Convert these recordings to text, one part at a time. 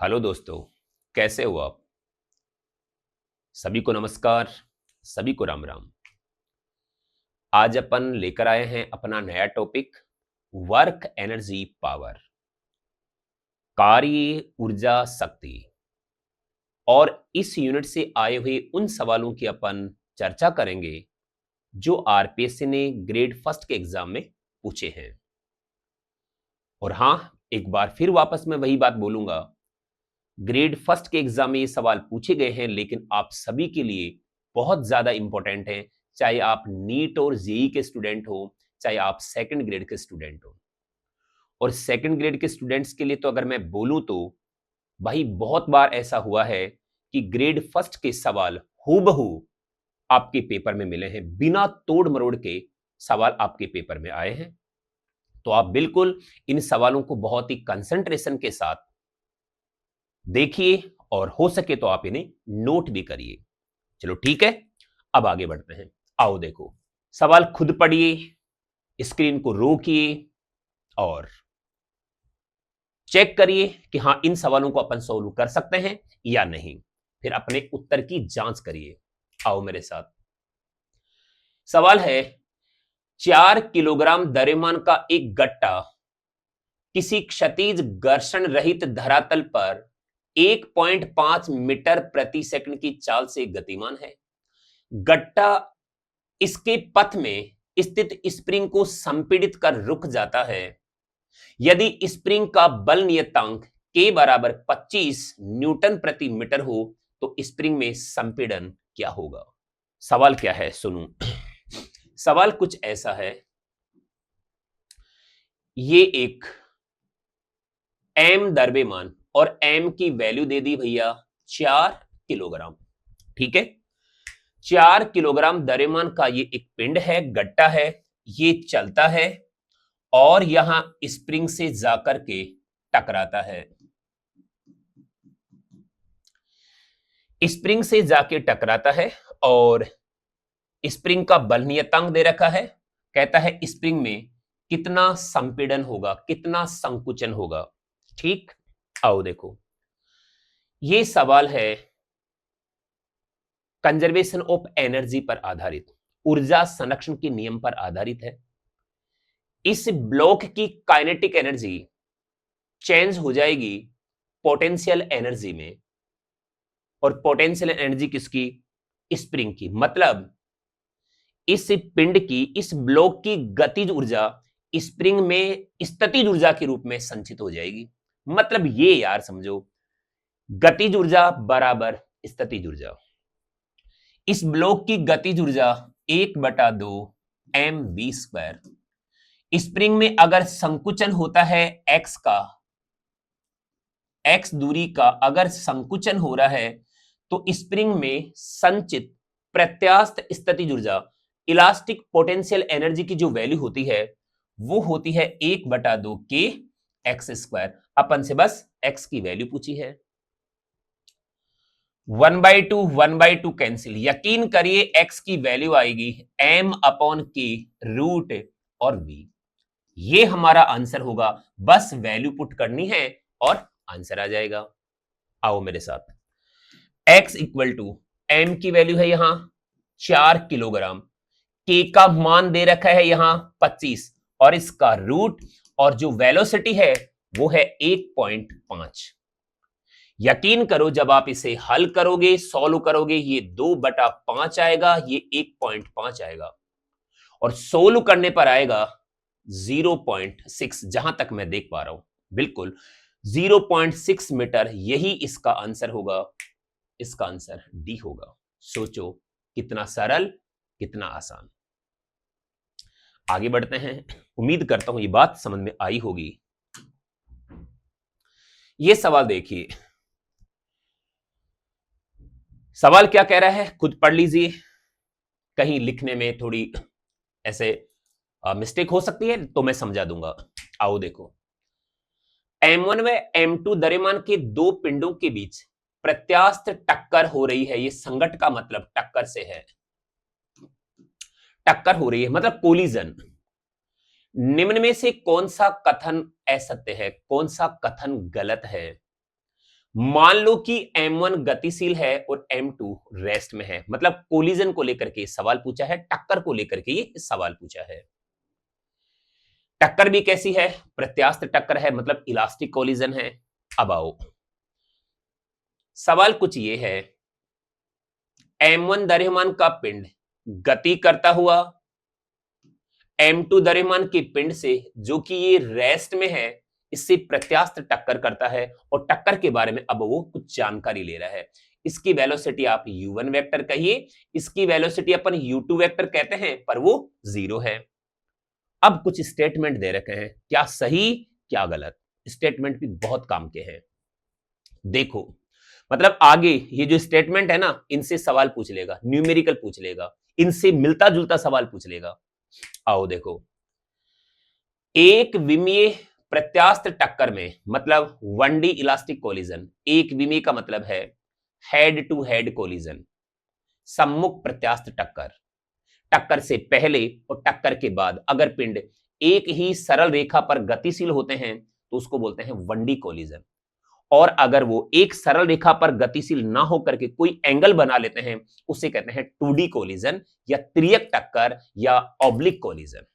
Hello दोस्तों, कैसे हो आप? सभी को नमस्कार, सभी को राम राम। आज अपन लेकर आए हैं अपना नया टॉपिक वर्क एनर्जी पावर, कार्य ऊर्जा शक्ति। और इस यूनिट से आए हुए उन सवालों की अपन चर्चा करेंगे जो आरपीएससी ने ग्रेड फर्स्ट के एग्जाम में पूछे हैं। और हां, एक बार फिर वापस मैं वही बात बोलूंगा, ग्रेड फर्स्ट के एग्जाम में ये सवाल पूछे गए हैं, लेकिन आप सभी के लिए बहुत ज्यादा इंपॉर्टेंट है। चाहे आप नीट और जेई के स्टूडेंट हो, चाहे आप सेकंड ग्रेड के स्टूडेंट हो। और सेकंड ग्रेड के स्टूडेंट्स के लिए तो अगर मैं बोलूं तो भाई बहुत बार ऐसा हुआ है कि ग्रेड फर्स्ट के सवाल हूबहू आपके पेपर में मिले हैं, बिना तोड़ मरोड़ के सवाल आपके पेपर में आए हैं। तो आप बिल्कुल इन सवालों को बहुत ही कंसंट्रेशन के साथ देखिए और हो सके तो आप इन्हें नोट भी करिए। चलो ठीक है, अब आगे बढ़ते हैं। आओ देखो, सवाल खुद पढ़िए, स्क्रीन को रोकिए और चेक करिए कि हां इन सवालों को अपन सॉल्व कर सकते हैं या नहीं। फिर अपने उत्तर की जांच करिए। आओ मेरे साथ। सवाल है, 4 किलोग्राम द्रव्यमान का एक गट्टा किसी क्षैतिज घर्षण रहित धरातल पर 1.5 मीटर प्रति सेकंड की चाल से गतिमान है। गट्टा इसके पथ में स्थित स्प्रिंग को संपीड़ित कर रुक जाता है। यदि स्प्रिंग का बल नियतांक के बराबर 25 न्यूटन प्रति मीटर हो तो स्प्रिंग में संपीड़न क्या होगा? सवाल क्या है सुनो। सवाल कुछ ऐसा है, ये एक एम द्रव्यमान और एम की वैल्यू दे दी भैया 4 किलोग्राम। ठीक है, 4 किलोग्राम द्रव्यमान का ये एक पिंड है, गट्टा है, ये चलता है और यहां स्प्रिंग से जाकर के टकराता है। स्प्रिंग से जाके टकराता है और स्प्रिंग का बल नियतांक दे रखा है। कहता है स्प्रिंग में कितना संपीड़न होगा, कितना संकुचन होगा। ठीक, आओ देखो, ये सवाल है कंजर्वेशन ऑफ एनर्जी पर आधारित, ऊर्जा संरक्षण के नियम पर आधारित है। इस ब्लॉक की काइनेटिक एनर्जी चेंज हो जाएगी पोटेंशियल एनर्जी में, और पोटेंशियल एनर्जी किसकी? स्प्रिंग की। मतलब इस पिंड की, इस ब्लॉक की गतिज ऊर्जा स्प्रिंग में स्थितिज ऊर्जा के रूप में संचित हो जाएगी। मतलब ये यार समझो, गतिज ऊर्जा बराबर स्थितिज ऊर्जा। इस ब्लॉक की गतिज ऊर्जा 1/2 mv²। स्प्रिंग में अगर संकुचन होता है x का, x दूरी का अगर संकुचन हो रहा है तो स्प्रिंग में संचित प्रत्यास्थ स्थितिज ऊर्जा, इलास्टिक पोटेंशियल एनर्जी की जो वैल्यू होती है वो होती है 1/2 के x²। अपन से बस x की वैल्यू पूछी है। 1/2 कैंसिल, यकीन करिए x की वैल्यू आएगी m/k रूट और v। ये हमारा आंसर होगा। बस वैल्यू पुट करनी है और आंसर आ जाएगा। आओ मेरे साथ, x इक्वल टू m की वैल्यू है यहां 4 किलोग्राम, k का मान दे रखा है यहां 25 और इसका रूट, और जो वेलोसिटी है वो है 1.5। यकीन करो जब आप इसे हल करोगे, सॉल्व करोगे, ये 2/5 आएगा, ये 1.5 आएगा और सोल्व करने पर आएगा 0.6, जहां तक मैं देख पा रहा हूं बिल्कुल 0.6 मीटर। यही इसका आंसर होगा। इसका आंसर डी होगा। सोचो कितना सरल, कितना आसान। आगे बढ़ते हैं। उम्मीद करता हूं ये बात समझ में आई होगी। ये सवाल देखिए, सवाल क्या कह रहा है खुद पढ़ लीजिए। कहीं लिखने में थोड़ी ऐसे मिस्टेक हो सकती है तो मैं समझा दूंगा। आओ देखो, M1 व M2 द्रव्यमान के दो पिंडों के बीच प्रत्यास्थ टक्कर हो रही है। ये संघट का मतलब टक्कर से है, टक्कर हो रही है मतलब कोलिजन। निम्न में से कौन सा कथन असत्य है, कौन सा कथन गलत है? मान लो कि M1 गतिशील है और M2 रेस्ट में है, मतलब कोलिजन को लेकर के सवाल पूछा है, टक्कर को लेकर के ये सवाल पूछा है। टक्कर भी कैसी है? प्रत्यास्थ टक्कर है, मतलब इलास्टिक कोलिजन है। अब आओ, सवाल कुछ ये है, M1 द्रव्यमान का पिंड गति करता हुआ M2 द्रव्यमान के पिंड से, जो कि ये रेस्ट में है, इससे प्रत्यास्थ टक्कर करता है और टक्कर के बारे में अब वो कुछ जानकारी ले रहा है। इसकी वेलोसिटी आप u1 वेक्टर कहिए, इसकी वेलोसिटी अपन u2 वेक्टर कहते हैं, पर वो 0 है। अब कुछ स्टेटमेंट दे रखे हैं, क्या सही क्या गलत। स्टेटमेंट भी बहुत काम के हैं। देखो, मतलब आगे ये जो स्टेटमेंट है ना, इनसे सवाल पूछ लेगा, न्यूमेरिकल पूछ लेगा, इनसे मिलता जुलता सवाल पूछ लेगा। आओ देखो, एक विमीय प्रत्यास्थ टक्कर में, मतलब 1D इलास्टिक कोलिजन, एक विमीय का मतलब है हेड टू हेड कोलिजन, सम्मुख प्रत्यास्थ टक्कर, टक्कर से पहले और टक्कर के बाद अगर पिंड एक ही सरल रेखा पर गतिशील होते हैं तो उसको बोलते हैं 1D कोलिजन। और अगर वो एक सरल रेखा पर गतिशील ना होकर के कोई एंगल बना लेते हैं, उसे कहते हैं 2D कोलिजन या त्रियक टक्कर या ऑब्लिक कोलिजन।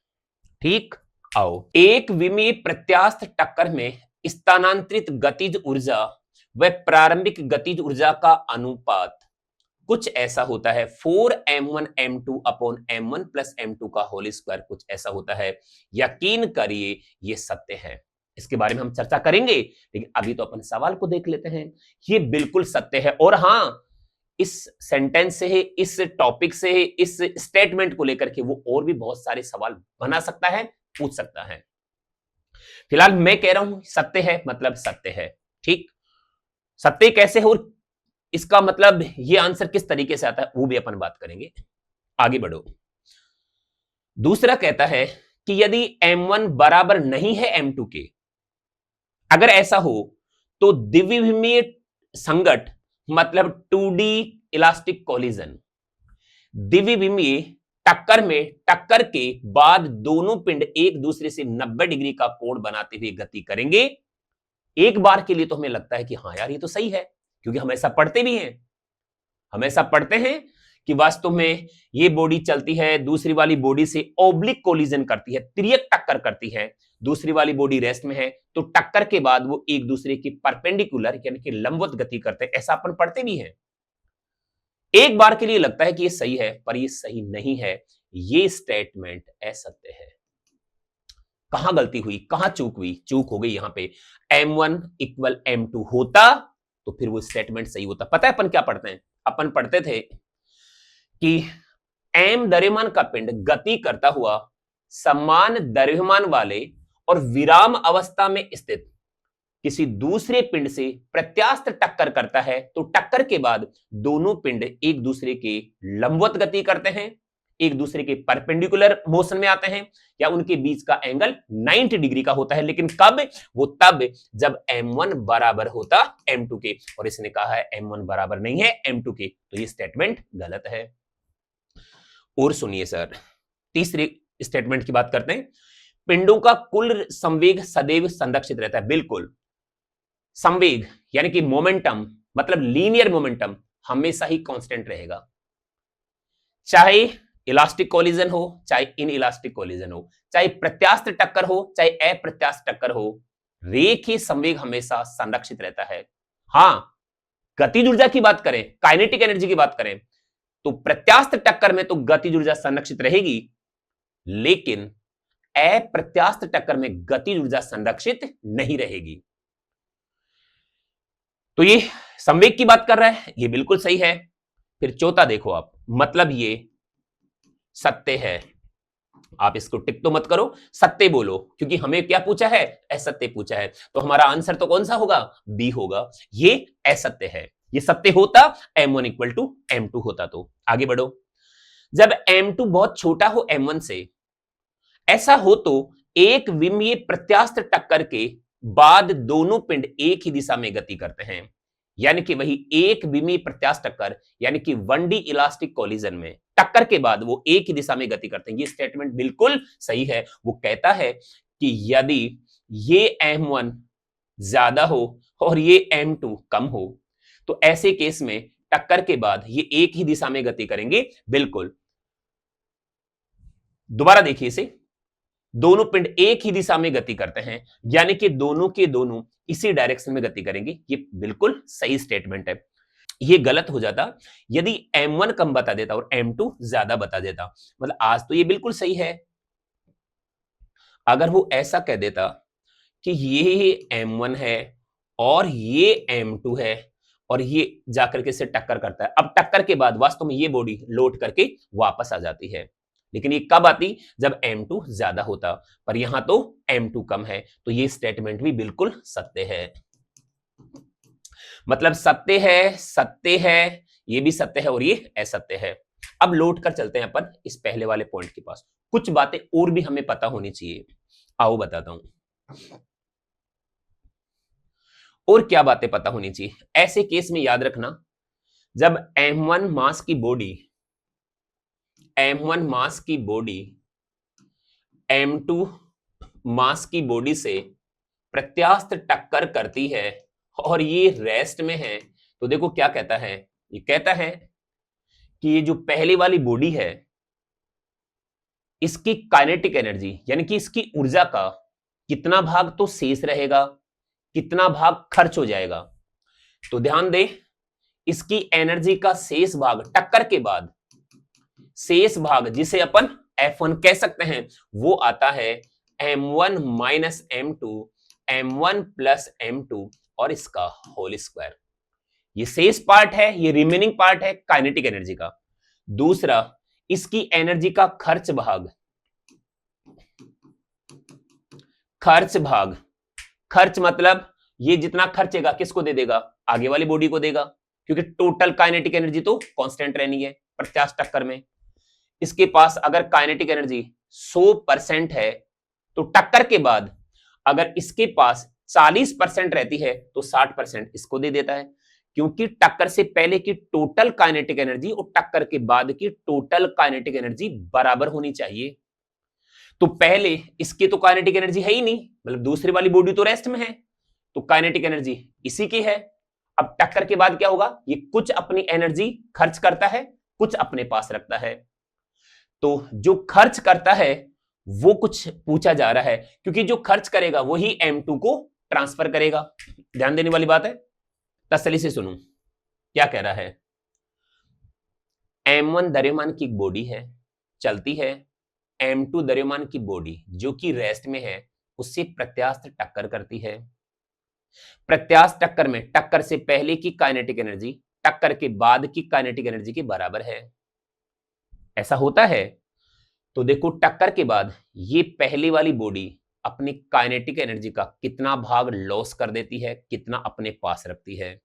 ठीक, आओ, एक विमीय प्रत्यास्थ टक्कर में स्थानांतरित गतिज ऊर्जा व प्रारंभिक गतिज ऊर्जा का अनुपात कुछ ऐसा होता है 4m1 m2 upon m1 plus m2 का होल स्क्वायर, कुछ ऐसा होता है। यकीन करिए ये सत्य है, इसके बारे में हम चर्चा करेंगे, लेकिन अभी तो अपन सवाल को देख लेते हैं। ये बिल्कुल सत्य है। और हां, इस सेंटेंस से, इस टॉपिक से, इस स्टेटमेंट को लेकर के वो और भी बहुत सारे सवाल बना सकता है, पूछ सकता है। फिलहाल मैं कह रहा हूं सत्य है, मतलब सत्य है। ठीक, सत्य कैसे हो, इसका मतलब ये आंसर किस तरीके से आता है, वो भी अपन बात करेंगे। आगे बढ़ो। दूसरा कहता है कि यदि M1 बराबर नहीं है M2 के, अगर ऐसा हो तो द्विविमीय संघट, मतलब 2D इलास्टिक कोलिजन, द्विविमीय टक्कर में टक्कर के बाद दोनों पिंड एक दूसरे से 90 डिग्री का कोण बनाते हुए गति करेंगे। एक बार के लिए तो हमें लगता है कि हाँ यार ये तो सही है, क्योंकि हम ऐसा पढ़ते भी हैं, हम ऐसा पढ़ते हैं कि वास्तव में ये बॉडी चलती है, दूसरी वाली बॉडी से ऑब्लिक कोलिजन करती है, त्रियक टक्कर करती है, दूसरी वाली बॉडी रेस्ट में है, तो टक्कर के बाद वो एक दूसरे की परपेंडिकुलर यानी कि लंबवत गति करते हैं, ऐसा अपन पढ़ते भी हैं। एक बार के लिए लगता है कि ये सही है, पर ये सही नहीं है, ये स्टेटमेंट असत्य है। कहां गलती हुई, कहां चूक हुई? चूक हो गई यहां पे। M1 इक्वल M2 होता तो फिर वो स्टेटमेंट सही होता। पता है अपन क्या पढ़ते हैं? अपन पढ़ते थे कि M द्रव्यमान का पिंड गति करता हुआ समान द्रव्यमान वाले और विराम अवस्था में स्थित किसी दूसरे पिंड से प्रत्यास्थ टक्कर करता है, तो टक्कर के बाद दोनों पिंड एक दूसरे के लंबवत गति करते हैं, एक दूसरे के परपेंडिकुलर मोशन में आते हैं, या उनके बीच का एंगल 90 डिग्री का होता है। लेकिन कब? वो तब जब M1 बराबर होता M2 के, और इसने कहा है M1 बराबर नहीं है M2 के, तो ये स्टेटमेंट गलत है। और सुनिए सर, तीसरे स्टेटमेंट की बात करते हैं। पिंडों का कुल संवेग सदैव संरक्षित रहता है। बिल्कुल, संवेग यानी कि मोमेंटम, मतलब लीनियर मोमेंटम हमेशा ही कांस्टेंट रहेगा, चाहे इलास्टिक कोलिजन हो, चाहे इन इलास्टिक कोलिजन हो, चाहे प्रत्यास्थ टक्कर हो, चाहे अप्रत्यास्थ टक्कर हो, रेखीय संवेग हमेशा संरक्षित रहता है। हां, गतिज ऊर्जा की बात करें, काइनेटिक एनर्जी की बात करें, तो प्रत्यास्थ टक्कर में तो गतिज ऊर्जा संरक्षित रहेगी, लेकिन अप्रत्यास्थ टक्कर में गतिज ऊर्जा संरक्षित नहीं रहेगी। तो ये संवेग की बात कर रहा है, ये बिल्कुल सही है। फिर चौथा देखो आप, मतलब ये सत्य है। आप इसको टिक तो मत करो, सत्य बोलो, क्योंकि हमें क्या पूछा है? असत्य पूछा है, तो हमारा आंसर तो कौन सा होगा? बी होगा। ये असत्य है। ये सत्य होता M1 इक्वल टू M2 होता। तो आगे बढ़ो। जब M2 बहुत छोटा हो M1 से, ऐसा हो तो एक विमीय प्रत्यास्थ टक्कर के बाद दोनों पिंड एक ही दिशा में गति करते हैं, यानी कि वही एक विमीय प्रत्यास्थ टक्कर यानी कि 1D इलास्टिक कोलिजन में टक्कर के बाद वो एक ही दिशा में गति करते हैं। ये स्टेटमेंट बिल्कुल सही है। वो कहता है कि यदि ये M1 ज्यादा हो और ये m2 कम हो, तो ऐसे केस में टक्कर के बाद ये एक ही दिशा में गति करेंगे। बिल्कुल, दोबारा देखिए इसे, दोनों पिंड एक ही दिशा में गति करते हैं, यानी कि दोनों के दोनों इसी डायरेक्शन में गति करेंगे। ये बिल्कुल सही स्टेटमेंट है। ये गलत हो जाता यदि m1 कम बता देता और m2 ज्यादा बता देता। मतलब आज तो ये बिल्कुल सही है। अगर वो ऐसा कह देता कि ये m1 है और ये m2 है और ये जाकर के से टक्कर करता है, अब टक्कर के बाद वास्तव में ये बॉडी लौट करके वापस आ जाती है, लेकिन ये कब आती, जब m2 ज्यादा होता। पर यहां तो m2 कम है, तो ये स्टेटमेंट भी बिल्कुल सत्य है। मतलब सत्य है, ये भी सत्य है और ये असत्य है। अब लौट कर चलते हैं अपन इस पहले वाले पॉइंट के पास। कुछ बातें और भी हमें पता होनी चाहिए, आओ बताता हूं। और क्या बातें पता होनी चाहिए ऐसे केस में, याद रखना, जब m1 मास की बॉडी m2 मास की बॉडी से प्रत्यास्थ टक्कर करती है और ये रेस्ट में है, तो देखो क्या कहता है, ये कहता है कि ये जो पहले वाली बॉडी है इसकी काइनेटिक एनर्जी यानी कि इसकी ऊर्जा का कितना भाग तो शेष रहेगा, कितना भाग खर्च हो जाएगा। तो ध्यान दे, इसकी एनर्जी का शेष भाग टक्कर के बाद, शेष भाग जिसे अपन F1 कह सकते हैं, वो आता है m1 minus m2, m1 plus m2 और इसका होल स्क्वायर। ये शेष पार्ट है, ये रिमेनिंग पार्ट है काइनेटिक एनर्जी का। दूसरा, इसकी एनर्जी का खर्च भाग, खर्च मतलब ये जितना खर्चेगा किसको दे देगा, आगे वाली बॉडी को देगा, क्योंकि टोटल काइनेटिक एनर्जी तो कांस्टेंट रहनी है 50 टक्कर में। इसके पास अगर काइनेटिक एनर्जी 100% है, तो टक्कर के बाद अगर इसके पास 40% रहती है तो 60% इसको दे देता है, क्योंकि टक्कर से पहले की टोटल काइनेटिक एनर्जी और टक्कर के बाद की टोटल काइनेटिक एनर्जी बराबर होनी चाहिए। तो पहले इसकी तो काइनेटिक एनर्जी है ही नहीं, मतलब दूसरी वाली बॉडी तो रेस्ट में है, तो काइनेटिक एनर्जी इसी की है। अब टक्कर के बाद क्या होगा, ये कुछ अपनी एनर्जी खर्च करता है, कुछ अपने पास रखता है। तो जो खर्च करता है वो कुछ पूछा जा रहा है, क्योंकि जो खर्च करेगा वही m2 को ट्रांसफर करेगा। ध्यान देने वाली बात है, तसल्ली से सुनो क्या कह रहा है। m1 द्रव्यमान की बॉडी है, चलती है, m2 द्रव्यमान की बॉडी जो कि रेस्ट में है उससे प्रत्यास्थ टक्कर करती है। प्रत्यास्थ टक्कर में टक्कर से पहले की काइनेटिक एनर्जी टक्कर के बाद की काइनेटिक एनर्जी के बराबर है। ऐसा होता है तो देखो टक्कर के बाद ये पहली वाली बॉडी अपनी काइनेटिक एनर्जी का कितना भाग लॉस कर देती है, कितना अपने पास रखती है।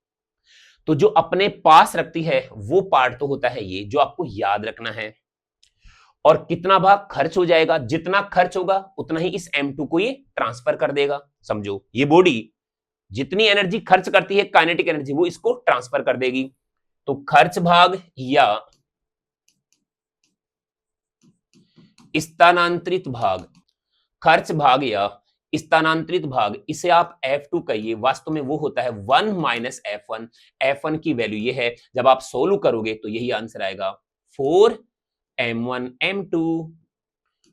तो जो अपने पास रखती है वो पार्ट तो होता है ये, जो आपको याद रखना है। और कितना भाग खर्च हो जाएगा, जितना खर्च होगा उतना ही इस m2 को ये ट्रांसफर कर देगा। समझो, ये बॉडी जितनी एनर्जी खर्च करती है काइनेटिक एनर्जी, वो इसको ट्रांसफर कर देगी। तो खर्च भाग या स्थानांतरित भाग, खर्च भाग या स्थानांतरित भाग, इसे आप F2 कहिए, वास्तव में वो होता है 1 माइनस F1। F1 की वैल्यू ये है, जब आप सोल्व करोगे तो यही आंसर आएगा 4 m1 m2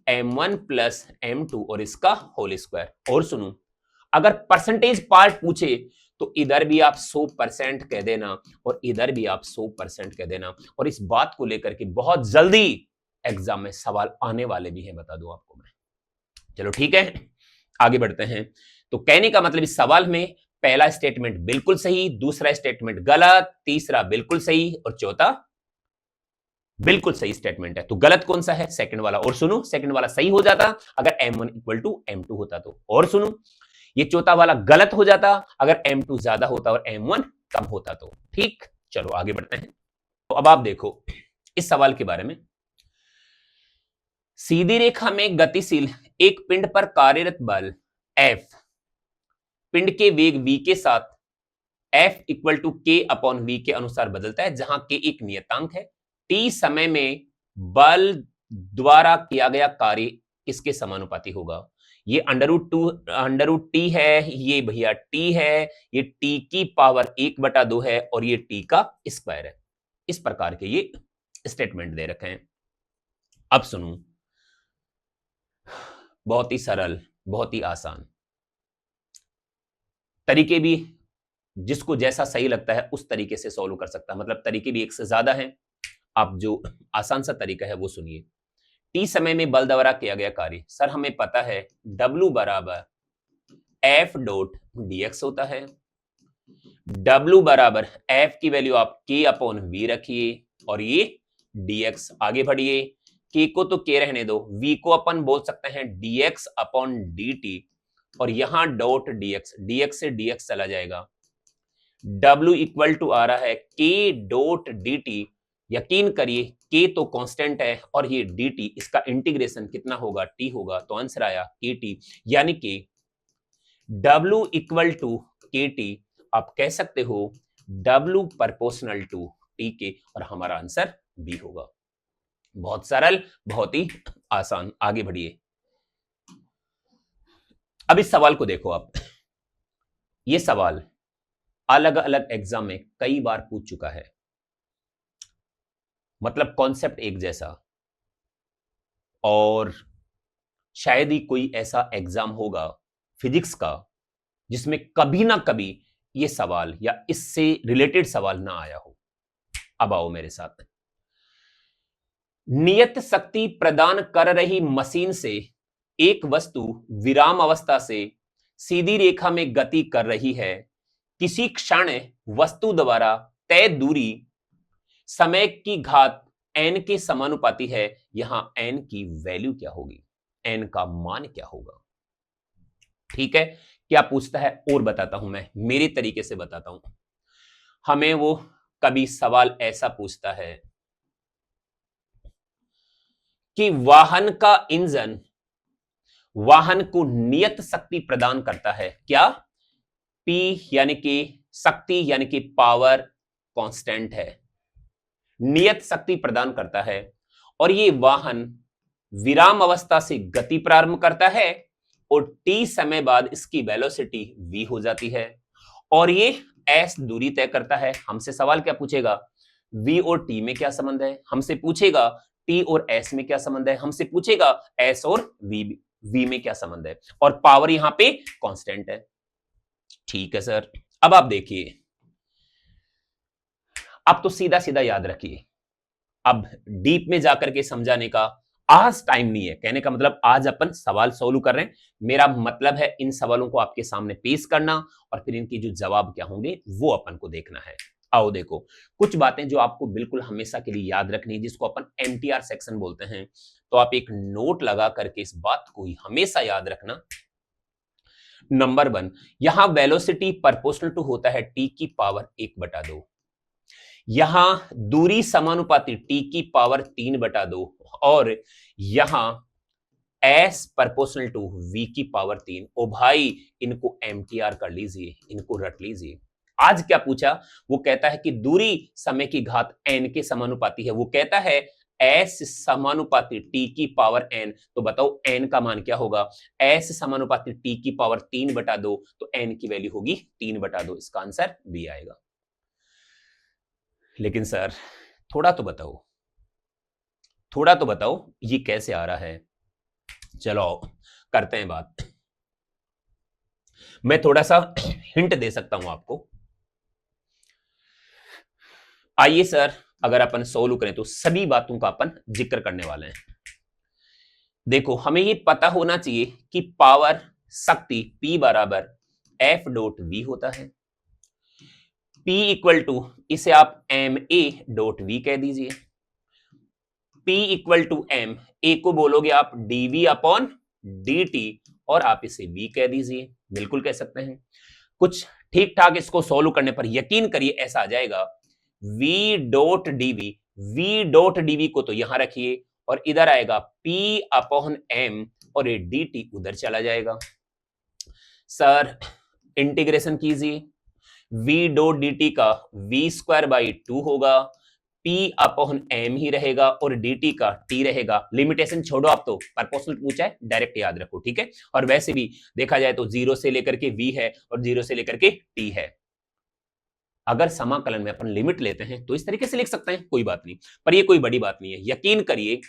m1 plus m2 और इसका होल स्क्वायर। और सुनो, अगर परसेंटेज पार्ट पूछे तो इधर भी आप 100% कह देना और इधर भी आप 100% कह देना। और इस बात को लेकर के बहुत जल्दी एग्जाम में सवाल आने वाले भी हैं, बता दूं आपको मैं। चलो ठीक है, आगे बढ़ते हैं। तो कहने का मतलब इस सवाल में पहला स्टेटमेंट बिल्कुल सही, दूसरा स्टेटमेंट गलत, तीसरा बिल्कुल सही और चौथा बिल्कुल सही स्टेटमेंट है। तो गलत कौन सा है, सेकंड वाला। और सुनो, सेकंड वाला सही हो जाता अगर m1 इक्वल टू m2 होता तो। और सुनो, ये चौथा वाला गलत हो जाता अगर m2 ज्यादा होता और m1 कम होता तो। ठीक, चलो आगे बढ़ते हैं। तो अब आप देखो इस सवाल के बारे में। सीधी रेखा में गतिशील एक पिंड पर कार्यरत बल F पिंड के वेग v के साथ F equal to k upon v के अनुसार बदलता है, जहां k एक नियतांक है। t समय में बल द्वारा किया गया कार्य किसके समानुपाती होगा? ये अंडर रूट टी है, ये भैया टी है, ये टी की पावर 1/2 है और ये टी का स्क्वायर है। इस प्रकार के ये स्टेटमेंट दे रखे हैं। अब सुनो, बहुत ही सरल, बहुत ही आसान तरीके भी, जिसको जैसा सही लगता है उस तरीके से सॉल्व कर सकता है, मतलब तरीके भी एक से ज्यादा हैं। आप जो आसान सा तरीका है वो सुनिए। टी समय में बल द्वारा किया गया कार्य, सर हमें पता है W बराबर F डॉट dx होता है। W बराबर F की वैल्यू आप K अपॉन V रखिए और ये dx, आगे बढ़िए। K को तो K रहने दो, V को अपन बोल सकते हैं dx अपॉन dt और यहां डॉट dx से dx चला जाएगा। W इक्वल टू आ रहा है K डॉट dt। यकीन करिए K तो कांस्टेंट है और ये dt, इसका इंटीग्रेशन कितना होगा? T होगा, तो आंसर आया KT। यानी कि W इक्वल टू KT, आप कह सकते हो W प्रोपोर्शनल टू T के, और हमारा आंसर B होगा। बहुत सरल, बहुत ही आसान, आगे बढ़िए। अब इस सवाल को देखो आप। ये सवाल अलग अलग एग्जाम में कई बार पूछ चुका है, मतलब कॉन्सेप्ट एक जैसा, और शायद ही कोई ऐसा एग्जाम होगा फिजिक्स का जिसमें कभी ना कभी ये सवाल या इससे रिलेटेड सवाल ना आया हो। अब आओ मेरे साथ। नियत शक्ति प्रदान कर रही मशीन से एक वस्तु विराम अवस्था से सीधी रेखा में गति कर रही है। किसी क्षण वस्तु द्वारा तय दूरी समय की घात n के समानुपाती है। यहां n की वैल्यू क्या होगी? n का मान क्या होगा? ठीक है, क्या पूछता है और बताता हूं, मैं मेरे तरीके से बताता हूं। हमें वो कभी सवाल ऐसा पूछता है कि वाहन का इंजन वाहन को नियत शक्ति प्रदान करता है। क्या? P यानी कि शक्ति यानी कि पावर कांस्टेंट है, नियत शक्ति प्रदान करता है और ये वाहन विराम अवस्था से गति प्रारंभ करता है और t समय बाद इसकी वेलोसिटी v हो जाती है और ये s दूरी तय करता है। हमसे सवाल क्या पूछेगा? v और t में क्या संबंध है? हमसे पूछेगा t और s में क्या संबंध है? हमसे पूछेगा s और v में क्या संबंध है? और पावर यहां पे कांस्टेंट है। ठीक है सर, अब आप देखिए, अब तो सीधा सीधा याद रखिए, अब डीप में जाकर के समझाने का आज टाइम नहीं है। कहने का मतलब आज अपन सवाल सॉल्व कर रहे हैं, मेरा मतलब है इन सवालों को आपके सामने पेश करना और फिर इनकी जो जवाब क्या होंगे वो अपन को देखना है। आओ देखो, कुछ बातें जो आपको बिल्कुल हमेशा के लिए याद रखनी है, जिसको अपन एमटीआर सेक्शन बोलते हैं, तो आप एक नोट लगा करके इस बात को ही हमेशा याद रखना। नंबर 1, यहां वेलोसिटी प्रोपोर्शनल टू होता है t की पावर 1/2। यहां दूरी समानुपाती t की पावर 3/2 और यहां s प्रोपोर्शनल टू v की पावर 3। ओ भाई, इनको एमटीआर कर लीजिए, इनको रट लीजिए। आज क्या पूछा? वो कहता है कि दूरी समय की घात n के समानुपाती है। वो कहता है s समानुपाती t की पावर n, तो बताओ n का मान क्या होगा? s समानुपाती t की पावर 3/2, तो n की वैल्यू होगी 3/2। इसका आंसर b आएगा। लेकिन सर थोड़ा तो बताओ, थोड़ा तो बताओ ये कैसे आ रहा है? चलो करते हैं बात। मैं थोड़ा सा हिंट दे सकता हूं आपको। आइए सर, अगर अपन सोल्व करें तो सभी बातों का अपन जिक्र करने वाले हैं। देखो, हमें ये पता होना चाहिए कि पावर शक्ति P बराबर F डॉट V होता है। P इक्वल टू, इसे आप ma डॉट V कह दीजिए। P equal to m, a को बोलोगे आप dv अपॉन dt और आप इसे v कह दीजिए। बिल्कुल कह सकते हैं। कुछ ठीक ठाक इसको सॉल्व करने पर यकीन करिए ऐसा आ जाएगा v dot dv। v dot dv को तो यहां रखिए और इधर आएगा p अपॉन m और ये dt उधर चला जाएगा। सर इंटीग्रेशन कीजिए, v डॉट dt का v स्क्वायर बाई 2 होगा, P अपॉन m ही रहेगा और dt का t रहेगा। लिमिटेशन छोड़ो, आप तो प्रोपोर्शनल पूछा है, डायरेक्ट याद रखो, ठीक है। और वैसे भी देखा जाए तो 0 से लेकर के v है और 0 से लेकर के t है। अगर समाकलन में अपन लिमिट लेते हैं तो इस तरीके से लिख सकते हैं, कोई बात नहीं, पर ये कोई बड़ी बात नहीं है। यकीन करिए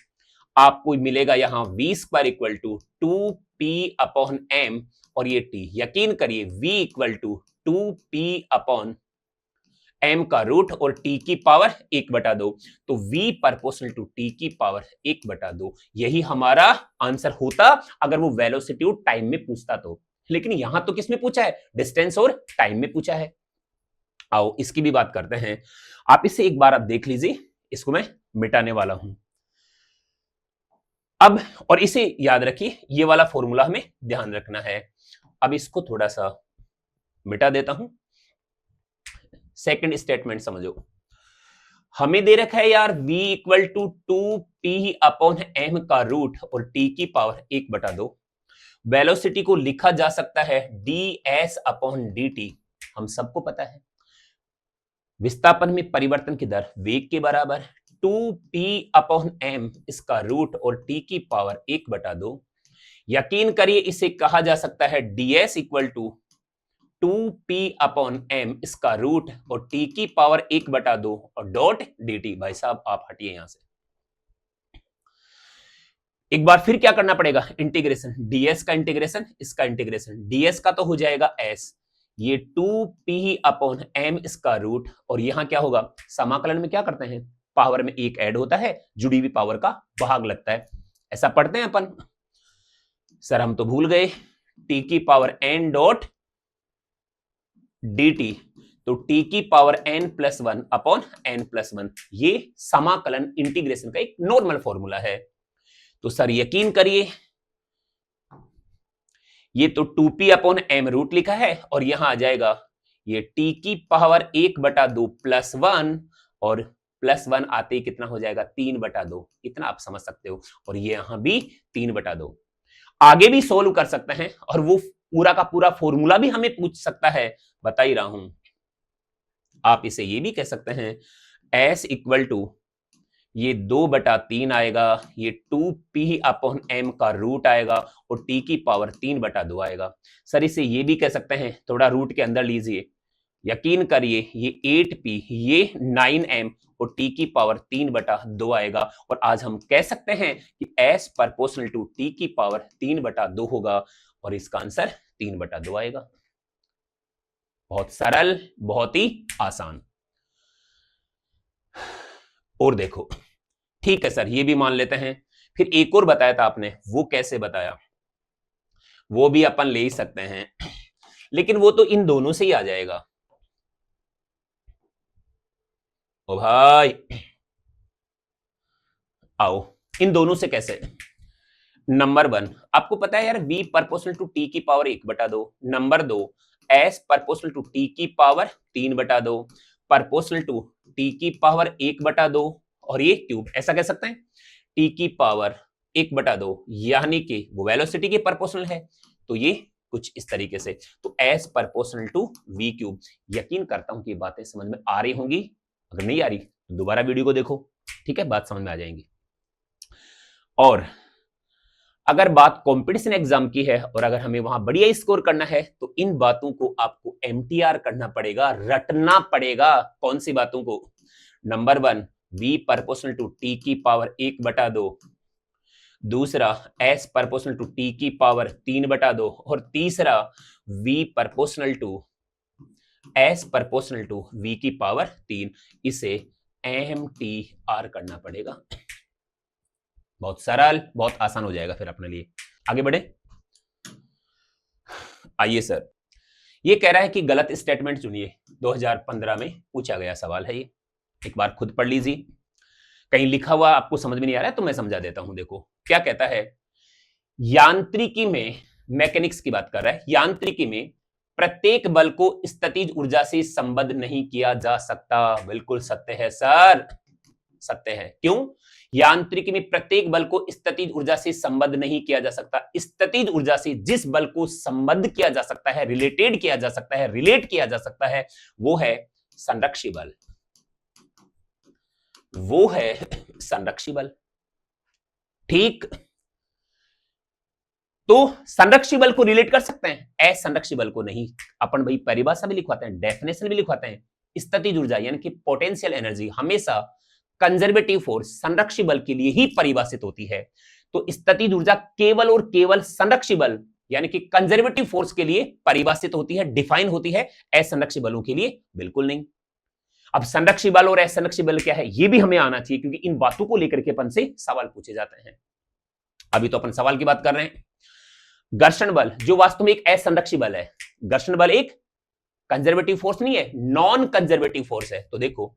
आपको मिलेगा यहां v square equal to 2p upon m और ये t। यकीन करिए v equal to 2p upon m का रूट और t की पावर 1/2, तो v प्रोपोर्शनल टू t की पावर 1/2 यही हमारा आंसर होता अगर वो वेलोसिटी टाइम में पूछता तो। लेकिन यहां तो किसमें पूछा है? डिस्टेंस और टाइम में पूछा है। आओ इसकी भी बात करते हैं। आप इसे एक बार आप देख लीजिए, इसको मैं मिटाने वाला हूं अब, और इसे याद रखिए, ये वाला फॉर्मूला हमें ध्यान रखना है। अब इसको थोड़ा सा मिटा देता हूं। सेकंड स्टेटमेंट समझो, हमें दे रखा है यार v equal to 2p upon m का रूट और t की पावर 1/2। वेलोसिटी को लिखा जा सकता है ds अपॉन dt, हम सबको पता है विस्थापन में परिवर्तन की दर वेग के बराबर 2p अपॉन m इसका रूट और t की पावर 1/2। यकीन करिए इसे कहा जा सकता है ds equal to 2p upon m इसका रूट और t की पावर 1/2 और डॉट dt। भाई साहब आप हटिए यहां से, एक बार फिर क्या करना पड़ेगा? इंटीग्रेशन, ds का इंटीग्रेशन, इसका इंटीग्रेशन। ds का तो हो जाएगा s, ये 2p अपॉन m इसका रूट, और यहां क्या होगा? समाकलन में क्या करते हैं? पावर में एक ऐड होता है, जुड़ी हुई पावर का भाग लगता है, ऐसा पढ़ते हैं अपन। सर हम तो भूल गए, t की पावर n डॉट dt, तो t की पावर n+1 अपॉन n+1, ये समाकलन इंटीग्रेशन का एक नॉर्मल फॉर्मूला है। तो सर यकीन करिए ये तो 2p अपॉन m रूट लिखा है और यहां आ जाएगा ये t की पावर 1/2 +1, और +1 आते ही कितना हो जाएगा? 3/2, इतना आप समझ सकते हो। और ये यहां भी 3/2। आगे भी सोल्व कर सकते हैं और वो पूरा का पूरा फॉर्मूला भी हमें पूछ सकता है, बता ही रहा हूं। आप इसे ये भी कह सकते हैं s इक्वल टू ये 2/3 आएगा, ये 2p अपॉन m का रूट आएगा और t की पावर 3/2 आएगा। सर इसे ये भी कह सकते हैं, थोड़ा रूट के अंदर लीजिए, यकीन करिए ये 8p, ये 9m और t की पावर 3/2 आएगा। और आज हम कह सकते हैं कि s प्रोपोर्शनल टू t की पावर 3/2 होगा और इसका आंसर 3/2 आएगा। बहुत सरल, बहुत ही आसान। और देखो, ठीक है सर ये भी मान लेते हैं, फिर एक और बताया था आपने, वो कैसे बताया? वो भी अपन ले ही सकते हैं, लेकिन वो तो इन दोनों से ही आ जाएगा। ओ भाई आओ, इन दोनों से कैसे? नंबर 1, आपको पता है यार v प्रोपोर्शनल टू t की power 1/2। Number 2, s proportional to t की पावर 3/2, प्रोपोर्शनल टू t की पावर 1/2, और ये क्यूब, ऐसा कह सकते हैं t की पावर 1/2, यानी कि वो वेलोसिटी के प्रोपोर्शनल है। तो ये कुछ इस तरीके से, तो s proportional to v cube. यकीन करता हूं कि बातें समझ में आ रही होंगी, अगर नहीं आ रही तो दोबारा वीडियो को देखो, ठीक है, बात समझ में आ जाएंगी। और अगर बात कंपटीशन एग्जाम की है और अगर हमें वहां बढ़िया स्कोर करना है तो इन बातों को आपको एमटीआर करना पड़ेगा, रटना पड़ेगा। कौन सी बातों को? Number 1, v proportional to t की पावर 1/2, दूसरा s प्रोपोर्शनल टू t की पावर 3/2, और तीसरा v proportional to s proportional to v की पावर 3। इसे एमटीआर करना पड़ेगा। बहुत सरल, बहुत आसान हो जाएगा फिर अपने लिए। आगे बढ़े, आइए सर, ये कह रहा है कि गलत स्टेटमेंट चुनिए। 2015 में पूछा गया सवाल है ये, एक बार खुद पढ़ लीजिए। कहीं लिखा हुआ आपको समझ में नहीं आ रहा है तो मैं समझा देता हूं। देखो क्या कहता है, यांत्रिकी में, मैकेनिक्स की बात कर रहा है, यांत्रिकी में प्रत्येक बल को स्थितिज ऊर्जा से संबद्ध नहीं किया जा सकता। बिल्कुल सत्य है सर, सत्य है। क्यों? यांत्रिकी में प्रत्येक बल को स्थितिज ऊर्जा से संबद्ध नहीं किया जा सकता। स्थितिज ऊर्जा से जिस बल को संबद्ध किया जा सकता है, रिलेटेड किया जा सकता है, रिलेट किया जा सकता है, वो है संरक्षी बल। वो है संरक्षी बल। ठीक, तो संरक्षी बल को रिलेट कर सकते हैं, असंरक्षी बल को नहीं। अपन भाई परिभाषा भी लिखवाते हैं, डेफिनेशन भी लिखवाते हैं। स्थितिज ऊर्जा यानी कि पोटेंशियल एनर्जी हमेशा कंजर्वेटिव फोर्स संरक्षी बल के लिए ही परिभाषित होती है। तो स्थितिज ऊर्जा केवल और केवल संरक्षी बल यानी कि कंजर्वेटिव फोर्स के लिए परिभाषित होती है, डिफाइन होती है, असंरक्षी बलों के लिए बिल्कुल नहीं। अब संरक्षी बल और असंरक्षी बल क्या है ये भी हमें आना चाहिए, क्योंकि इन बातों को लेकर के अपन से सवाल पूछे जाते हैं। अभी तो अपन सवाल की बात कर रहे हैं। घर्षण बल जो वास्तव में एक असंरक्षी बल है, घर्षण बल एक कंजर्वेटिव फोर्स नहीं है, नॉन कंजर्वेटिव फोर्स है। तो देखो,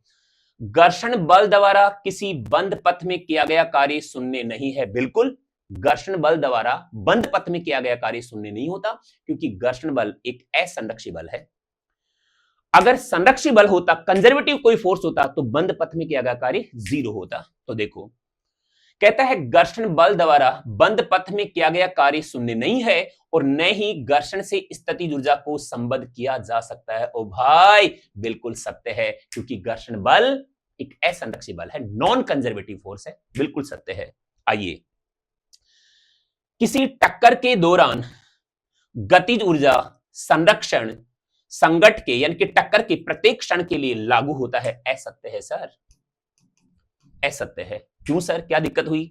घर्षण बल द्वारा किसी बंद पथ में किया गया कार्य शून्य नहीं है। बिल्कुल, घर्षण बल द्वारा बंद पथ में किया गया कार्य शून्य नहीं होता, क्योंकि घर्षण बल एक असंरक्षी बल है। अगर संरक्षी बल होता, कंजर्वेटिव कोई फोर्स होता, तो बंद पथ में किया गया कार्य 0 होता। तो देखो, कहता है घर्षण बल द्वारा बंद पथ में किया गया कार्य शून्य नहीं है और न ही घर्षण से स्थितिज ऊर्जा को संबद्ध किया जा सकता है। ओ भाई, बिल्कुल सत्य है, क्योंकि घर्षण बल एक असंरक्षी बल है, नॉन कंजर्वेटिव फोर्स है, बिल्कुल सत्य है। आइए, किसी टक्कर के दौरान गतिज ऊर्जा संरक्षण संगठ के यानी कि टक्कर के प्रत्येक क्षण के लिए लागू होता है। असत्य है सर, असत्य है। क्यों सर, क्या दिक्कत हुई?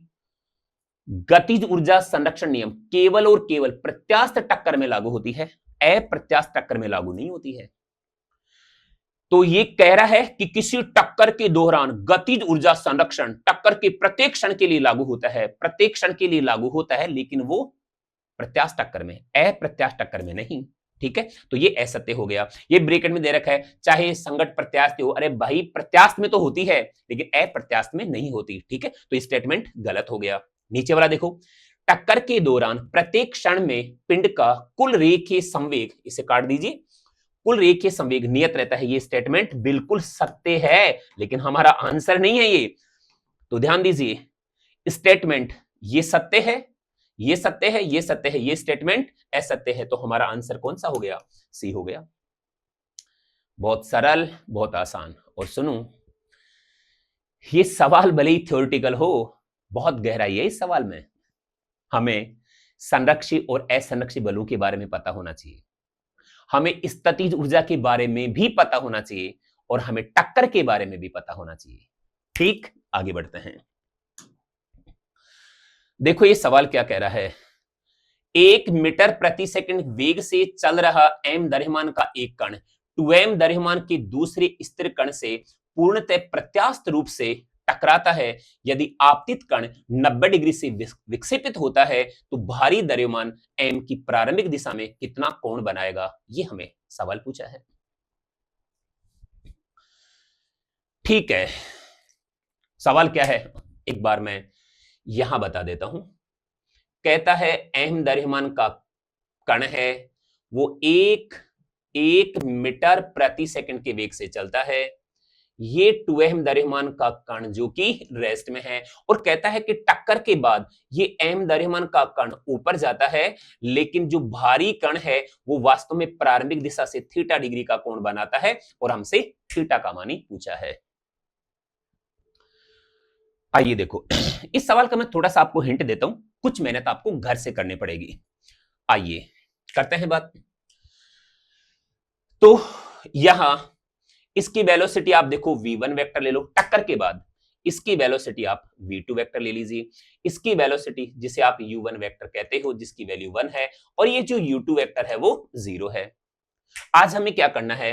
गतिज ऊर्जा संरक्षण नियम केवल और केवल प्रत्यास्थ टक्कर में लागू होती है, अप्रत्यास्थ टक्कर में लागू नहीं होती है। तो ये कह रहा है कि किसी टक्कर के दौरान गतिज ऊर्जा संरक्षण टक्कर के प्रत्येक क्षण के लिए लागू होता है, प्रत्येक क्षण के लिए लागू होता है, लेकिन वो प्रत्यास्थ टक्कर में, अप्रत्यास्थ टक्कर में नहीं। ठीक है, तो ये असत्य हो गया। ये ब्रैकेट में दे रखा है, चाहे संगत प्रत्यास्थ हो। अरे भाई, प्रत्यास्थ में तो होती है, लेकिन अप्रत्यास्थ में नहीं होती। ठीक है, तो स्टेटमेंट गलत हो गया। नीचे वाला देखो, टक्कर के दौरान प्रत्येक क्षण में पिंड का कुल रेखीय संवेग, इसे काट दीजिए, कुल रेखीय संवेग नियत रहता है। ये स्टेटमेंट बिल्कुल सत्य है, लेकिन हमारा आंसर नहीं है ये। तो ध्यान दीजिए, स्टेटमेंट ये सत्य है, ये सत्य है, ये सत्य है, ये स्टेटमेंट असत्य है। तो हमारा आंसर कौन सा हो गया? सी हो गया। बहुत सरल, बहुत आसान। और सुनो, ये सवाल भले ही थ्योरेटिकल हो, बहुत गहराई है इस सवाल में। हमें संरक्षी और असंरक्षी बलों के बारे में पता होना चाहिए, हमें स्थितिज ऊर्जा के बारे में भी पता होना चाहिए, और हमें टक्कर के बारे में भी पता होना चाहिए। ठीक, आगे बढ़ते हैं। देखो, ये सवाल क्या कह रहा है। 1 मीटर प्रति सेकंड वेग से चल रहा m द्रव्यमान का एक कण 2m द्रव्यमान के दूसरे स्थिर कण से पूर्णतः प्रत्यास्थ रूप से टकराता है। यदि आपतित कण 90 डिग्री से विक्षेपित होता है, तो भारी द्रव्यमान m की प्रारंभिक दिशा में कितना कोण बनाएगा? ये हमें सवाल पूछा है। ठीक है, सवाल क्या है एक बार मैं यहां बता देता हूं। कहता है m द्रव्यमान का कण है, वो एक मीटर प्रति सेकंड के वेग से चलता है। ये 2m द्रव्यमान का कण जो कि रेस्ट में है, और कहता है कि टक्कर के बाद ये m द्रव्यमान का कण ऊपर जाता है, लेकिन जो भारी कण है वो वास्तव में प्रारंभिक दिशा से थीटा डिग्री का कोण बनाता है, और हमसे थीटा का मान पूछा है। आइए देखो, इस सवाल का मैं थोड़ा सा आपको हिंट देता हूं, कुछ मेहनत आपको घर से करनी पड़ेगी। आइए करते हैं बात। तो यहां इसकी वेलोसिटी आप देखो v1 वेक्टर ले लो, टक्कर के बाद इसकी वेलोसिटी आप v2 वेक्टर ले लीजिए। इसकी वेलोसिटी जिसे आप u1 वेक्टर कहते हो, जिसकी वैल्यू 1 है, और ये जो u2 वेक्टर है वो 0 है। आज हमें क्या करना है,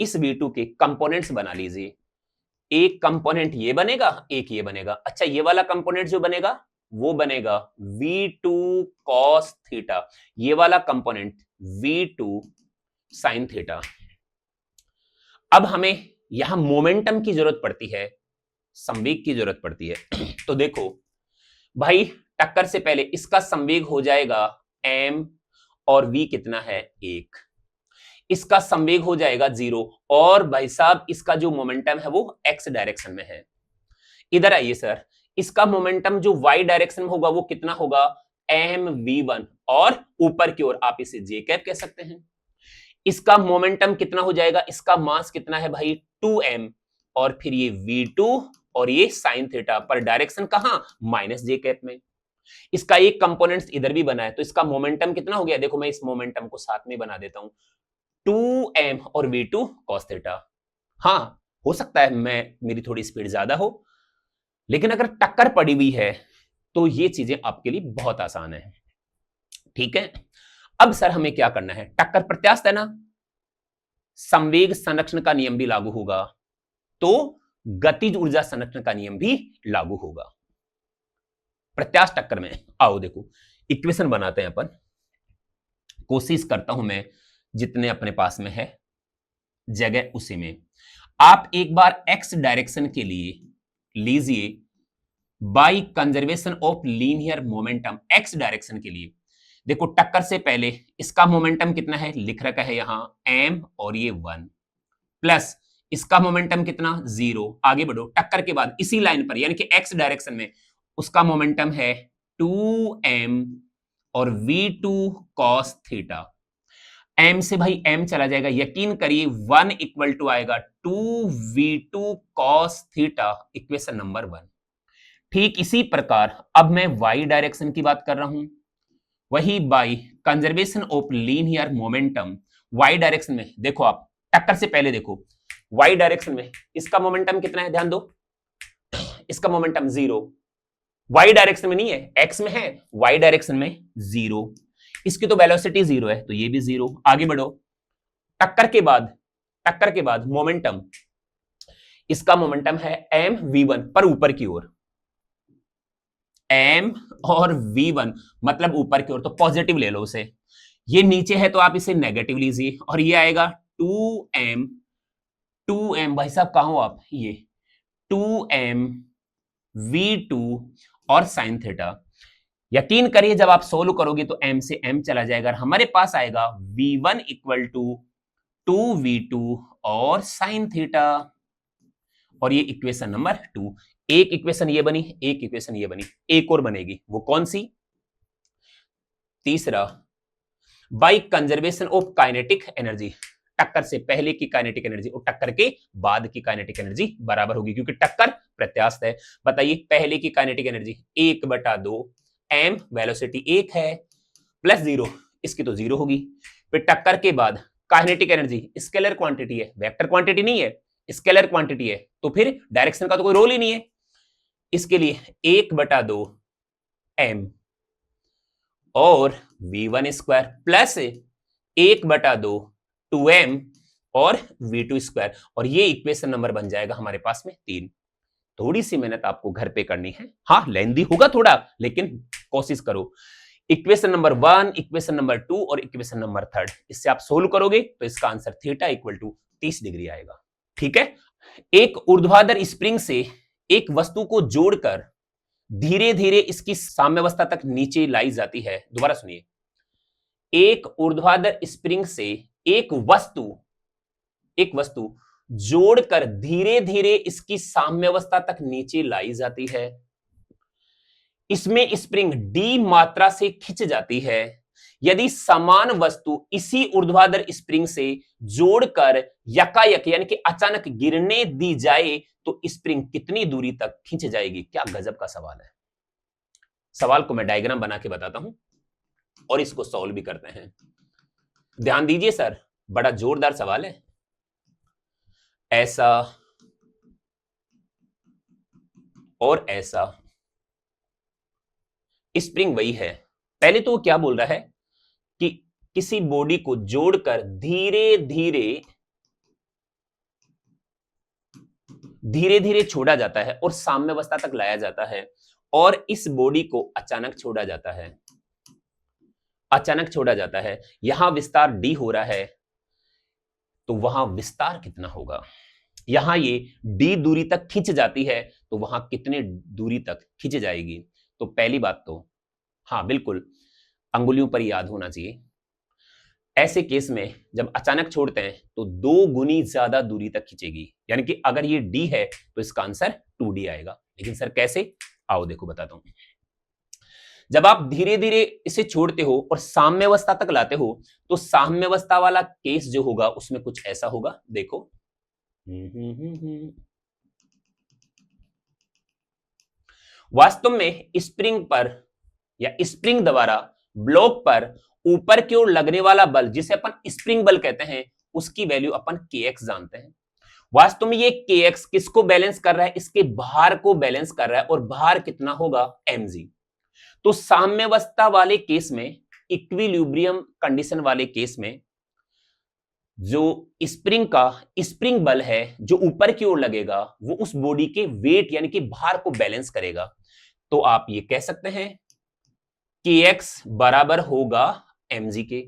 इस v2 के कंपोनेंट्स बना लीजिए। एक कंपोनेंट ये बनेगा, एक ये बनेगा। अच्छा, ये वाला कंपोनेंट जो बनेगा वो बनेगा v2 cos थीटा, ये वाला कंपोनेंट v2 sin थीटा। अब हमें यहां मोमेंटम की जरूरत पड़ती है, संवेग की जरूरत पड़ती है। तो देखो भाई, टक्कर से पहले इसका संवेग हो जाएगा m, और v कितना है 1, इसका संवेग हो जाएगा 0, और भाई साहब इसका जो मोमेंटम है वो x डायरेक्शन में है। इधर आइए सर, इसका मोमेंटम जो y डायरेक्शन में होगा वो कितना होगा mv1, और ऊपर की ओर आप इसे j कैप कह सकते हैं। इसका मोमेंटम कितना हो जाएगा, इसका मास कितना है भाई 2m, और फिर ये v2 और ये साइन थीटा, पर डायरेक्शन कहां, माइनस जे कैप में। इसका एक कंपोनेंट्स इधर भी बना है, तो इसका मोमेंटम कितना हो गया, देखो मैं इस मोमेंटम को साथ में बना देता हूं, 2m और v2 cos थीटा। हाँ, हो सकता है मेरी थोड़ी स्पीड ज्यादा हो, लेकिन अगर टक्कर पड़ी हुई है तो ये चीजें आपके लिए बहुत आसान है। ठीक है, अब सर हमें क्या करना है, टक्कर प्रत्यास्थ है ना, संवेग संरक्षण का नियम भी लागू होगा, तो गतिज ऊर्जा संरक्षण का नियम भी लागू होगा प्रत्यास्थ टक्कर में। आओ देखो इक्वेशन बनाते हैं अपन, कोशिश करता हूं मैं जितने अपने पास में है जगह उसी में। आप एक बार एक्स डायरेक्शन के लिए लीजिए, by conservation of linear momentum, x direction के लिए देखो, टक्कर से पहले इसका मोमेंटम कितना है, लिख रखा है यहां m और ये 1, प्लस इसका मोमेंटम कितना 0। आगे बढ़ो, टक्कर के बाद इसी लाइन पर यानी कि x डायरेक्शन में उसका मोमेंटम है 2m और v2 cos थीटा। m से भाई m चला जाएगा, यकीन करिए 1 इक्वल टू आएगा 2v2 cos theta, equation number 1। ठीक इसी प्रकार अब मैं y डायरेक्शन की बात कर रहा हूं, वही by conservation of linear momentum, y direction में देखो, आप टक्कर से पहले देखो y डायरेक्शन में इसका मोमेंटम कितना है, ध्यान दो, इसका मोमेंटम 0, y डायरेक्शन में नहीं है, x में है, y डायरेक्शन में 0, इसकी तो वेलोसिटी 0 है तो ये भी 0। आगे बढ़ो, टक्कर के बाद मोमेंटम, इसका मोमेंटम है m v1 पर ऊपर की ओर, m और v1 मतलब ऊपर की ओर, तो पॉजिटिव ले लो उसे, ये नीचे है तो आप इसे नेगेटिव लीजिए, और ये आएगा 2m भाई साहब कहां हो आप, ये 2m v2 और साइन थीटा। यकीन करिए जब आप सोल्व करोगे तो m से m चला जाएगा, हमारे पास आएगा v1 इक्वल टू 2v2 और साइन थीटा, और ये इक्वेशन नंबर 2। एक इक्वेशन ये बनी, एक इक्वेशन ये बनी, एक और बनेगी, वो कौन सी, तीसरा, by conservation of kinetic energy, टक्कर से पहले की काइनेटिक एनर्जी और टक्कर के बाद की काइनेटिक एनर्जी बराबर होगी, क्योंकि टक्कर प्रत्यास्थ है। बताइए पहले की काइनेटिक एनर्जी 1/2 m, वेलोसिटी 1 है, प्लस 0, इसकी तो 0 होगी। फिर टक्कर के बाद काइनेटिक एनर्जी स्केलर क्वांटिटी है, वेक्टर क्वांटिटी नहीं है, स्केलर क्वांटिटी है, तो फिर डायरेक्शन का तो कोई रोल ही नहीं है, इसके लिए 1/2 m और v1 स्क्वायर प्लस 1/2 2m और v2 स्क्वायर, और ये इक्वेशन नंबर बन जाएगा हमारे पास में 3। थोड़ी सी मेहनत आपको घर पे करनी है, हाँ लेंदी होगा थोड़ा, लेकिन कोशिश करो। इक्वेशन नंबर 1, इक्वेशन नंबर 2 और इक्वेशन नंबर 3, इससे आप सोल्व करोगे तो इसका answer theta equal to 30 degree आएगा। ठीक है, एक ऊर्ध्वाधर स्प्रिंग से एक वस्तु को जोड़कर धीरे धीरे इसकी साम्यावस्था तक नीचे लाई जाती है। दोबारा सुनिए, एक ऊर्ध्वाधर स्प्रिंग से एक वस्तु जोड़कर धीरे धीरे इसकी साम्यावस्था तक नीचे लाई जाती है। इसमें स्प्रिंग डी मात्रा से खिंच जाती है। यदि समान वस्तु इसी ऊर्ध्वाधर स्प्रिंग से जोड़कर यकायक यानी कि अचानक गिरने दी जाए तो स्प्रिंग कितनी दूरी तक खिंच जाएगी। क्या गजब का सवाल है। सवाल को मैं डायग्राम बना के बताता हूं और इसको सॉल्व भी करते हैं। ध्यान दीजिए सर, बड़ा जोरदार सवाल है। ऐसा और ऐसा स्प्रिंग वही है। पहले तो वो क्या बोल रहा है कि किसी बॉडी को जोड़कर धीरे धीरे छोड़ा जाता है और साम्यावस्था तक लाया जाता है, और इस बॉडी को अचानक छोड़ा जाता है। यहां विस्तार डी हो रहा है, तो वहां विस्तार कितना होगा। यहां ये डी दूरी तक खिंच जाती है, तो वहां कितने दूरी तक खिंच जाएगी। तो पहली बात तो हाँ बिल्कुल अंगुलियों पर याद होना चाहिए। ऐसे केस में जब अचानक छोड़ते हैं तो 2 गुनी ज्यादा दूरी तक खींचेगी, यानी कि अगर ये डी है तो इसका आंसर 2D आएगा। लेकिन सर कैसे, आओ देखो बताता हूं। जब आप धीरे धीरे इसे छोड़ते हो और साम्यावस्था तक लाते हो, तो साम्यावस्था वाला केस जो होगा उसमें कुछ ऐसा होगा। देखो वास्तव में स्प्रिंग पर या स्प्रिंग द्वारा ब्लॉक पर ऊपर की ओर लगने वाला बल जिसे अपन स्प्रिंग बल कहते हैं, उसकी वैल्यू अपन kx जानते हैं। वास्तव में ये kx किसको बैलेंस कर रहा है? इसके भार को बैलेंस कर रहा है, और भार कितना होगा? mg। तो साम्यावस्था वाले केस में, इक्विलिब्रियम कंडीशन वाले केस में, जो स्प्रिंग बल है जो ऊपर की ओर लगेगा, वो उस बॉडी के वेट यानी कि भार को बैलेंस करेगा। तो आप ये कह सकते हैं kx बराबर होगा mg के,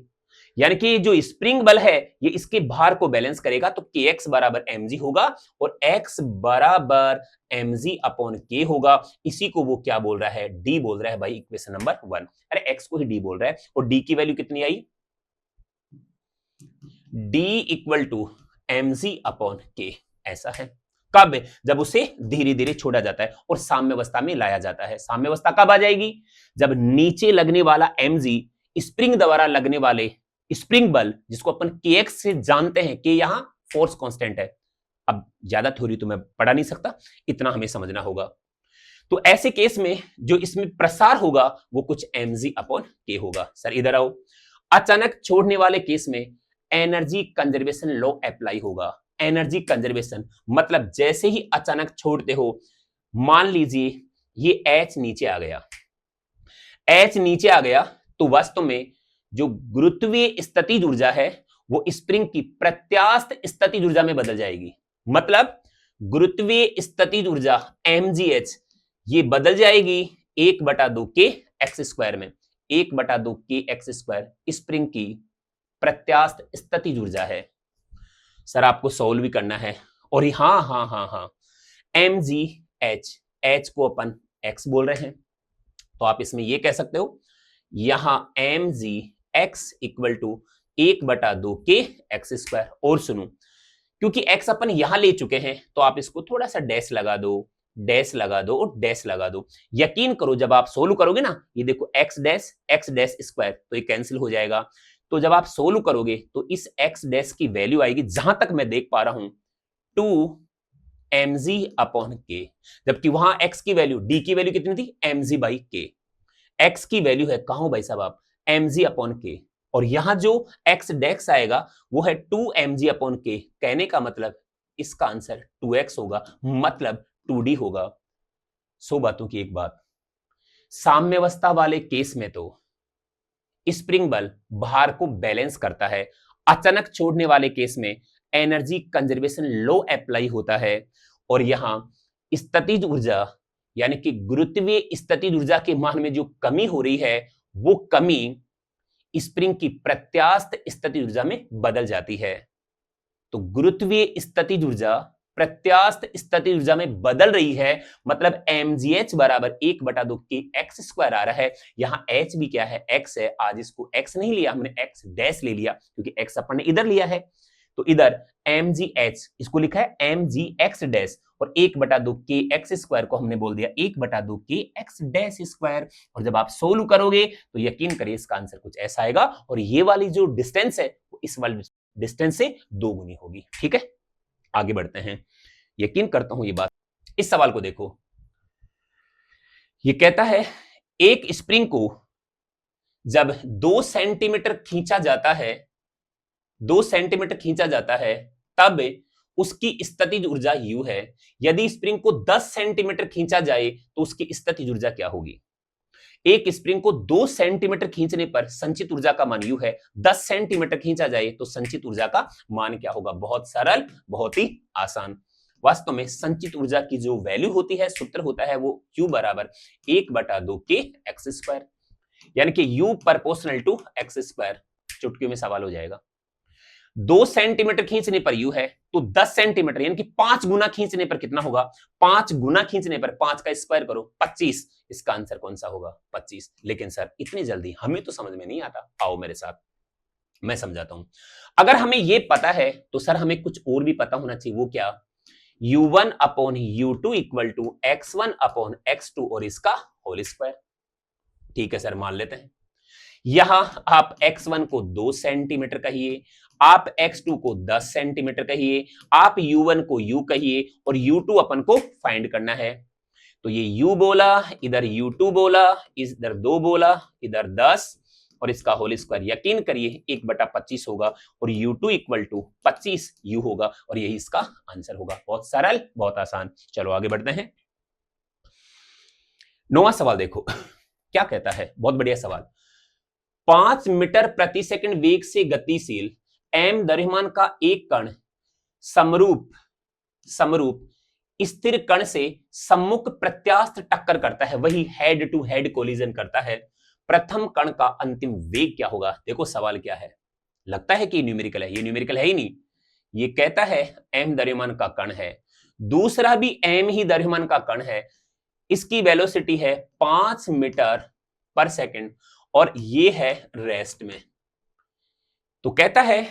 यानी कि जो स्प्रिंग बल है ये इसके भार को बैलेंस करेगा, तो kx बराबर mg होगा और x बराबर mg अपॉन k होगा। इसी को वो क्या बोल रहा है? d बोल रहा है भाई, इक्वेशन नंबर 1। अरे x को ही d बोल रहा है, और d की वैल्यू कितनी आई? d equal to mg upon k। ऐसा है। कब? जब उसे धीरे धीरे छोड़ा जाता है और साम्यावस्था में लाया जाता है। साम्यावस्था कब आ जाएगी? जब नीचे लगने वाला mg स्प्रिंग द्वारा लगने वाले स्प्रिंग बल, जिसको अपन kx से जानते हैं कि यहां फोर्स कांस्टेंट है। अब ज्यादा थ्योरी तो मैं पढ़ा नहीं सकता, इतना हमें समझना होगा। तो ऐसे केस में जो इसमें प्रसार होगा वो कुछ mg अपॉन k होगा। सर इधर आओ। अचानक छोड़ने वाले केस में एनर्जी कंजर्वेशन लॉ अप्लाई होगा। एनर्जी कंजर्वेशन मतलब जैसे ही अचानक छोड़ते हो, मान लीजिए ये H नीचे आ गया, H नीचे आ गया, तो वास्तव में जो गुरुत्वीय स्थितिज ऊर्जा है वो स्प्रिंग की प्रत्यास्थ स्थितिज ऊर्जा में बदल जाएगी। मतलब गुरुत्वीय स्थितिज ऊर्जा mgh ये बदल जाएगी 1/2 के एक्स स्क्वायर में। 1/2 के एक्स स्क्वायर स्प्रिंग की प्रत्यास्थ स्थितिज ऊर्जा है। सर आपको सॉल्व भी करना है। और हाँ, mgh, h को अपन x बोल रहे हैं, तो आप इसमें ये कह सकते हो यहां mgx इक्वल टू 1/2 के एक्स स्क्वायर। और सुनो, क्योंकि x अपन यहां ले चुके हैं तो आप इसको थोड़ा सा डैश लगा दो, डैश लगा दो और डैश लगा दो। यकीन करो जब आप सोल्व करोगे ना, ये देखो x डैश स्क्वायर, तो ये कैंसिल हो जाएगा। तो जब आप सोल्व करोगे तो इस x डैश की वैल्यू आएगी, जहां तक मैं देख पा रहा हूं, 2mg अपॉन k। जबकि वहां x की वैल्यू, d की वैल्यू कितनी थी? mg by k। x की वैल्यू है कहां भाई साहब आप? mg upon k। और यहां जो x डैश आएगा वो है 2mg अपॉन k। कहने का मतलब इसका आंसर 2x होगा, मतलब 2d होगा। 100 बातों की एक बात, साम्यावस्था वाले केस में तो स्प्रिंग बल भार को बैलेंस करता है। अचानक छोड़ने वाले केस में एनर्जी कंजर्वेशन लॉ अप्लाई होता है, और यहां स्थितिज ऊर्जा यानी कि गुरुत्वीय स्थितिज ऊर्जा के मान में जो कमी हो रही है वो कमी स्प्रिंग की प्रत्यास्थ स्थितिज ऊर्जा में बदल जाती है। तो गुरुत्वीय स्थितिज ऊर्जा प्रत्यास्थ स्थितिज ऊर्जा में बदल रही है, मतलब mgh बराबर 1/2 के एक्स स्क्वायर आ रहा है। यहां h भी क्या है? x है। आज इसको x नहीं लिया हमने, x डैश ले लिया, क्योंकि x अपन ने इधर लिया है। तो इधर mgh इसको लिखा है mgx डैश, और 1/2 के एक्स स्क्वायर को हमने बोल दिया 1/2 के एक्स डैश स्क्वायर। और जब आप सोल्व करोगे तो यकीन करिए इसका आंसर कुछ ऐसा आएगा, और ये वाली जो डिस्टेंस है वो इस वाली डिस्टेंस से 2 गुनी होगी। ठीक है, आगे बढ़ते हैं। यकीन करता हूं ये बात। इस सवाल को देखो, ये कहता है एक स्प्रिंग को जब 2 सेंटीमीटर खींचा जाता है, 2 सेंटीमीटर खींचा जाता है, तब उसकी स्थितिज ऊर्जा u है। यदि स्प्रिंग को 10 सेंटीमीटर खींचा जाए तो उसकी स्थितिज ऊर्जा क्या होगी? एक स्प्रिंग को 2 सेंटीमीटर खींचने पर संचित ऊर्जा का मान u है। 10 सेंटीमीटर खींचा जाए तो संचित ऊर्जा का मान क्या होगा? बहुत सरल, बहुत ही आसान। वास्तव में संचित ऊर्जा की जो वैल्यू होती है, सूत्र होता है वो Q बराबर 1/2 के एक्स स्क्वायर, यानी कि U proportional to x square. चुटकियों में सवाल हो जाएगा। 2 सेंटीमीटर खींचने पर U है, तो 10 सेंटीमीटर यानी कि 5 गुना खींचने पर कितना होगा? 5 गुना खींचने पर 5 का स्क्वायर करो 25। इसका आंसर कौन सा होगा? 25। लेकिन सर इतनी जल्दी हमें तो समझ में नहीं आता। आओ मेरे साथ, मैं समझाता हूं। अगर हमें यह पता है तो सर हमें कुछ और भी पता होना चाहिए। वो क्या? u1 upon u2 equal to x1 upon x2 और इसका होल स्क्वायर। ठीक है सर, मान लेते हैं। यहां आप x1 को 2 सेंटीमीटर कहिए, आप x2 को 10 सेंटीमीटर कहिए, आप u1 को u कहिए, और u2 अपन को फाइंड करना है। तो ये u बोला, इधर u2 बोला, इधर 2 बोला, इधर 10 और इसका होल स्क्वायर। यकीन करिए 1/25 होगा और u2 इक्वल टू 25 u होगा और यही इसका आंसर होगा। बहुत सरल, बहुत आसान। चलो आगे बढ़ते हैं। 9वां सवाल देखो क्या कहता है, बहुत बढ़िया सवाल। 5 मीटर प्रति सेकंड वेग से गतिशील m द्रव्यमान का एक कण समरूप स्थिर कण से सम्मुख प्रत्यास्थ टक्कर करता है, वही हेड टू हेड कोलिजन करता है। प्रथम कण का अंतिम वेग क्या होगा? देखो सवाल क्या है, लगता है कि न्यूमेरिकल है, ये न्यूमेरिकल है ही नहीं। ये कहता है m द्रव्यमान का कण है, दूसरा भी m ही द्रव्यमान का कण है, इसकी वेलोसिटी है 5 मीटर पर सेकंड और ये है रेस्ट में। तो कहता है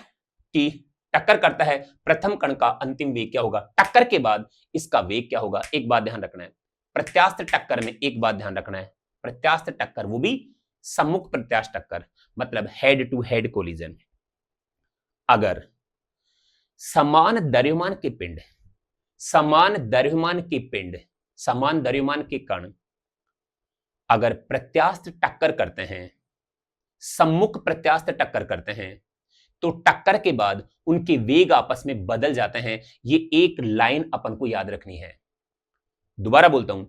कि टक्कर करता है, प्रथम कण का अंतिम वेग क्या होगा, टक्कर के बाद इसका वेग क्या होगा। एक बात ध्यान रखना है, प्रत्यास्थ टक्कर में एक बात ध्यान रखना है, प्रत्यास्थ टक्कर वो भी सम्मुख प्रत्यास्थ टक्कर, मतलब हेड टू हेड कोलिजन। अगर समान द्रव्यमान के पिंड, समान द्रव्यमान के कण अगर प्रत्यास्थ टक्कर करते हैं, सम्मुख प्रत्यास्थ टक्कर करते हैं, तो टक्कर के बाद उनके वेग आपस में बदल जाते हैं। ये एक लाइन अपन को याद रखनी है। दोबारा बोलता हूं,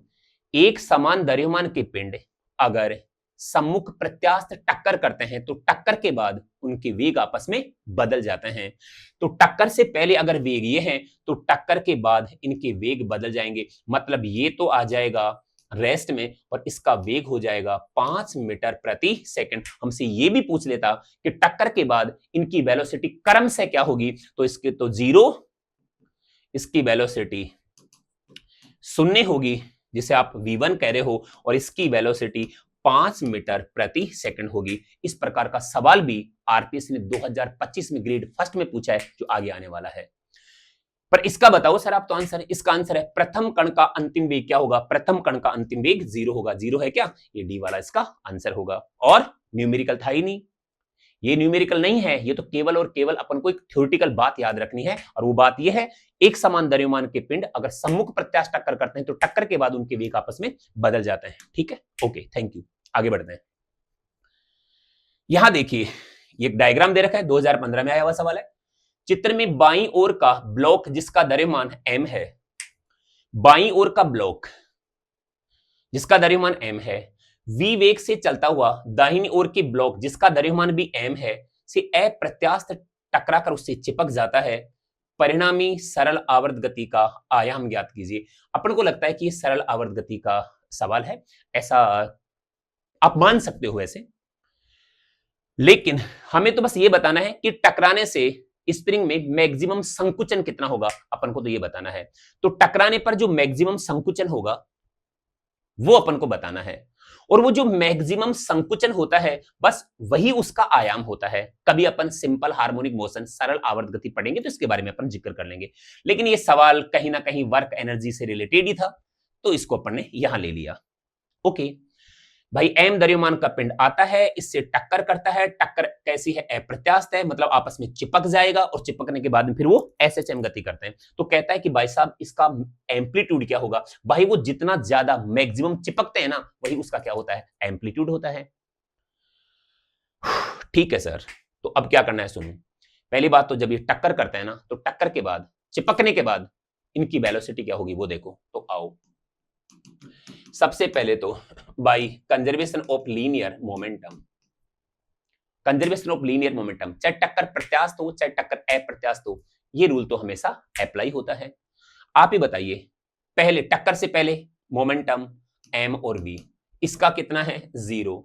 एक समान द्रव्यमान के पिंड अगर सम्मुख प्रत्यास्थ टक्कर करते हैं तो टक्कर के बाद उनके वेग आपस में बदल जाते हैं। तो टक्कर से पहले अगर वेग ये है तो टक्कर के बाद इनके वेग बदल जाएंगे, मतलब ये तो आ जाएगा रेस्ट में और इसका वेग हो जाएगा 5 मीटर प्रति सेकंड। हमसे ये भी पूछ लेता कि टक्कर के बाद इनकी वेलोसिटी क्रम से क्या होगी, तो इसके तो 0, इसकी वेलोसिटी 0 होगी जिसे आप v1 कह रहे हो, और इसकी वेलोसिटी 5 मीटर प्रति सेकंड होगी। इस प्रकार का सवाल भी आरपीएससी ने 2025 में ग्रेड फर्स्ट में पूछा है, जो आगे आने वाला है। पर इसका बताओ सर आप, तो आंसर, इसका आंसर है प्रथम कण का अंतिम वेग क्या होगा, प्रथम कण का अंतिम वेग 0 होगा। 0 है क्या, ये डी वाला इसका आंसर होगा। और न्यूमेरिकल था ही नहीं, ये न्यूमेरिकल नहीं है, ये तो केवल और केवल अपन को एक थ्योरेटिकल बात याद रखनी है, और वो बात ये है, एक समान द्रव्यमान के पिंड अगर सम्मुख प्रत्यास्थ टक्कर करते हैं तो टक्कर के बाद उनके वेग आपस में बदल जाते हैं। ठीक है, ओके, थैंक यू। आगे बढ़ते हैं। यहां देखिए ये एक डायग्राम दे रखा है, 2015 में आया हुआ सवाल है। चित्र में बाईं ओर का ब्लॉक जिसका द्रव्यमान m है, बाईं ओर का ब्लॉक जिसका द्रव्यमान m है, v वेग से चलता हुआ दाहिनी ओर के ब्लॉक जिसका द्रव्यमान भी m है से अप्रत्यास्थ टकराकर उससे चिपक जाता है। परिणामी सरल आवर्त गति का आयाम ज्ञात कीजिए। अपन को लगता है कि ये सरल आवर्त गति का सवाल है, ऐसा आप मान सकते हो ऐसे, लेकिन हमें तो बस ये बताना है कि टकराने से स्प्रिंग में मैक्सिमम संकुचन कितना होगा, अपन को तो ये बताना है। तो टकराने पर जो मैक्सिमम संकुचन होगा वो अपन को बताना है, और वो जो मैक्सिमम संकुचन होता है बस वही उसका आयाम होता है। कभी अपन सिंपल हार्मोनिक मोशन, सरल आवर्त गति पढ़ेंगे तो इसके बारे में अपन जिक्र कर लेंगे, लेकिन ये सवाल कहीं ना कहीं वर्क एनर्जी से रिलेटेड ही था, तो इसको अपन ने यहां ले लिया। ओके भाई, m द्रव्यमान का पिंड आता है, इससे टक्कर करता है, टक्कर कैसी है, अप्रत्यास्थ है, मतलब आपस में चिपक जाएगा, और चिपकने के बाद फिर वो SHM गति करते हैं। तो कहता है कि भाई साहब इसका एम्पलीट्यूड क्या होगा, भाई वो जितना ज्यादा मैक्सिमम चिपकते हैं ना वही उसका क्या होता है, एम्पलीट्यूड होता है। ठीक है सर, तो अब क्या करना है सुनो। पहली बात तो जब ये टक्कर करते हैं ना, तो टक्कर के बाद, चिपकने के बाद इनकी वेलोसिटी क्या होगी वो देखो। तो आओ सबसे पहले तो by conservation of linear momentum, conservation of linear momentum, चाहे टक्कर प्रत्यास्थ हो चाहे टक्कर अप्रत्यास्थ हो, ये रूल तो हमेशा अप्लाई होता है। आप ही बताइए, पहले टक्कर से पहले मोमेंटम m और v, इसका कितना है 0।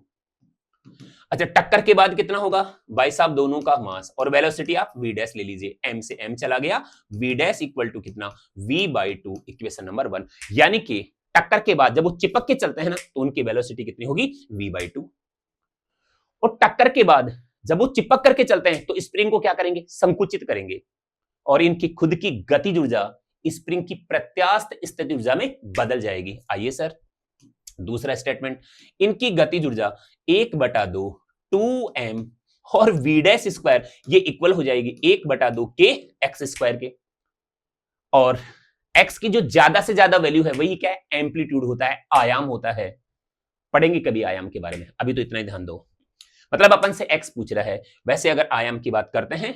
अच्छा, टक्कर के बाद कितना होगा भाई साहब, दोनों का मास, और वेलोसिटी आप v डैश ले लीजिए, m से m चला गया, v डैश इक्वल टू कितना v/2, इक्वेशन नंबर 1। यानी कि टक्कर के बाद जब वो चिपक के चलते हैं ना तो उनकी वेलोसिटी कितनी होगी, v/2। और टक्कर के बाद जब वो चिपक करके चलते हैं तो स्प्रिंग को क्या करेंगे, संकुचित करेंगे, और इनकी खुद की गतिज ऊर्जा स्प्रिंग की प्रत्यास्थ स्थिति ऊर्जा में बदल जाएगी। आइए सर दूसरा स्टेटमेंट, इनकी गतिज ऊर्जा 1/2 2m और v डैश स्क्वायर, ये इक्वल हो जाएगी 1/2 के x स्क्वायर के। और एक्स की जो ज्यादा से ज्यादा वैल्यू है वही क्या है, एम्पलीट्यूड होता है, आयाम होता है। पढ़ेंगे कभी आयाम के बारे में, अभी तो इतना ही ध्यान दो। मतलब अपन से एक्स पूछ रहा है, वैसे अगर आयाम की बात करते हैं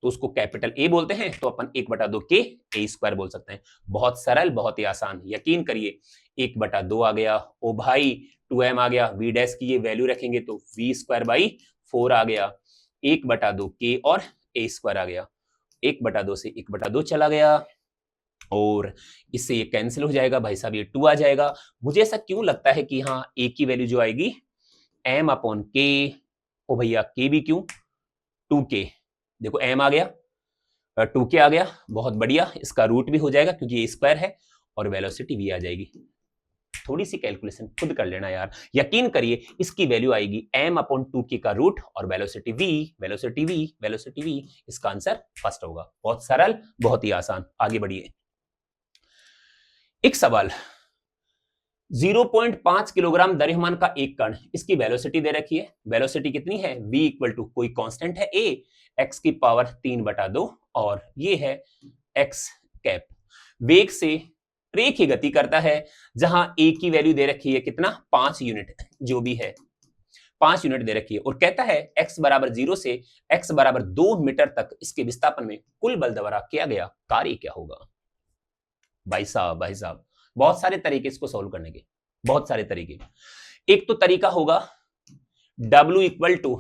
तो उसको कैपिटल ए बोलते हैं, तो अपन 1/2 के ए स्क्वायर बोल सकते हैं। बहुत सरल, बहुत ही आसान, यकीन करिए। 1/2 आ गया, ओ भाई 2m आ गया, v डैश की ये वैल्यू रखेंगे तो v²/4 आ गया, 1/2 के और ए स्क्वायर आ गया, 1/2 से 1/2 चला गया और इससे ये कैंसिल हो जाएगा भाई साहब, ये 2 आ जाएगा। मुझे ऐसा क्यों लगता है कि हाँ ए की वैल्यू जो आएगी m/k, ओ भैया के भी क्यों, 2k, देखो m आ गया, 2k आ गया, बहुत बढ़िया, इसका रूट भी हो जाएगा क्योंकि ये स्क्वायर है और वेलोसिटी भी आ जाएगी। थोड़ी सी कैलकुलेशन खुद कर लेना यार, यकीन करिए इसकी वैल्यू आएगी m/2k का रूट और velocity v, velocity v, velocity v, इसका आंसर फर्स्ट होगा। बहुत सरल, बहुत ही आसान, आगे बढ़िए। एक सवाल, 0.5 किलोग्राम द्रव्यमान का एक कण, इसकी वेलोसिटी दे रखी है, वेलोसिटी कितनी है, v इक्वल टू कोई कांस्टेंट है a, x की पावर 3/2 और ये है x कैप, वेग से रेख की गति करता है, जहां a की वैल्यू दे रखी है कितना, 5 यूनिट, जो भी है 5 यूनिट दे रखी है, और कहता है x बराबर 0 से x बराबर 2 मीटर तक इसके विस्थापन में कुल बल द्वारा किया गया कार्य क्या होगा। भाई साहब बहुत सारे तरीके इसको सोल्व करने के, बहुत सारे तरीके। एक तो तरीका होगा W equal to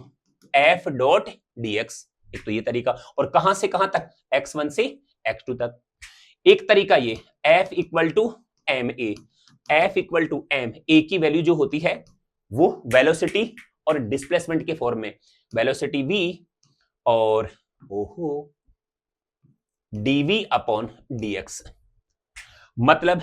F dot dx, एक तो ये तरीका, और कहां से कहां तक, x1 से x2 तक। एक तरीका ये F equal to m a, F equal to m a की वैल्यू जो होती है वो वेलोसिटी और डिस्प्लेसमेंट के फॉर्म में, वेलोसिटी v और ओहो dv अपॉन dx, मतलब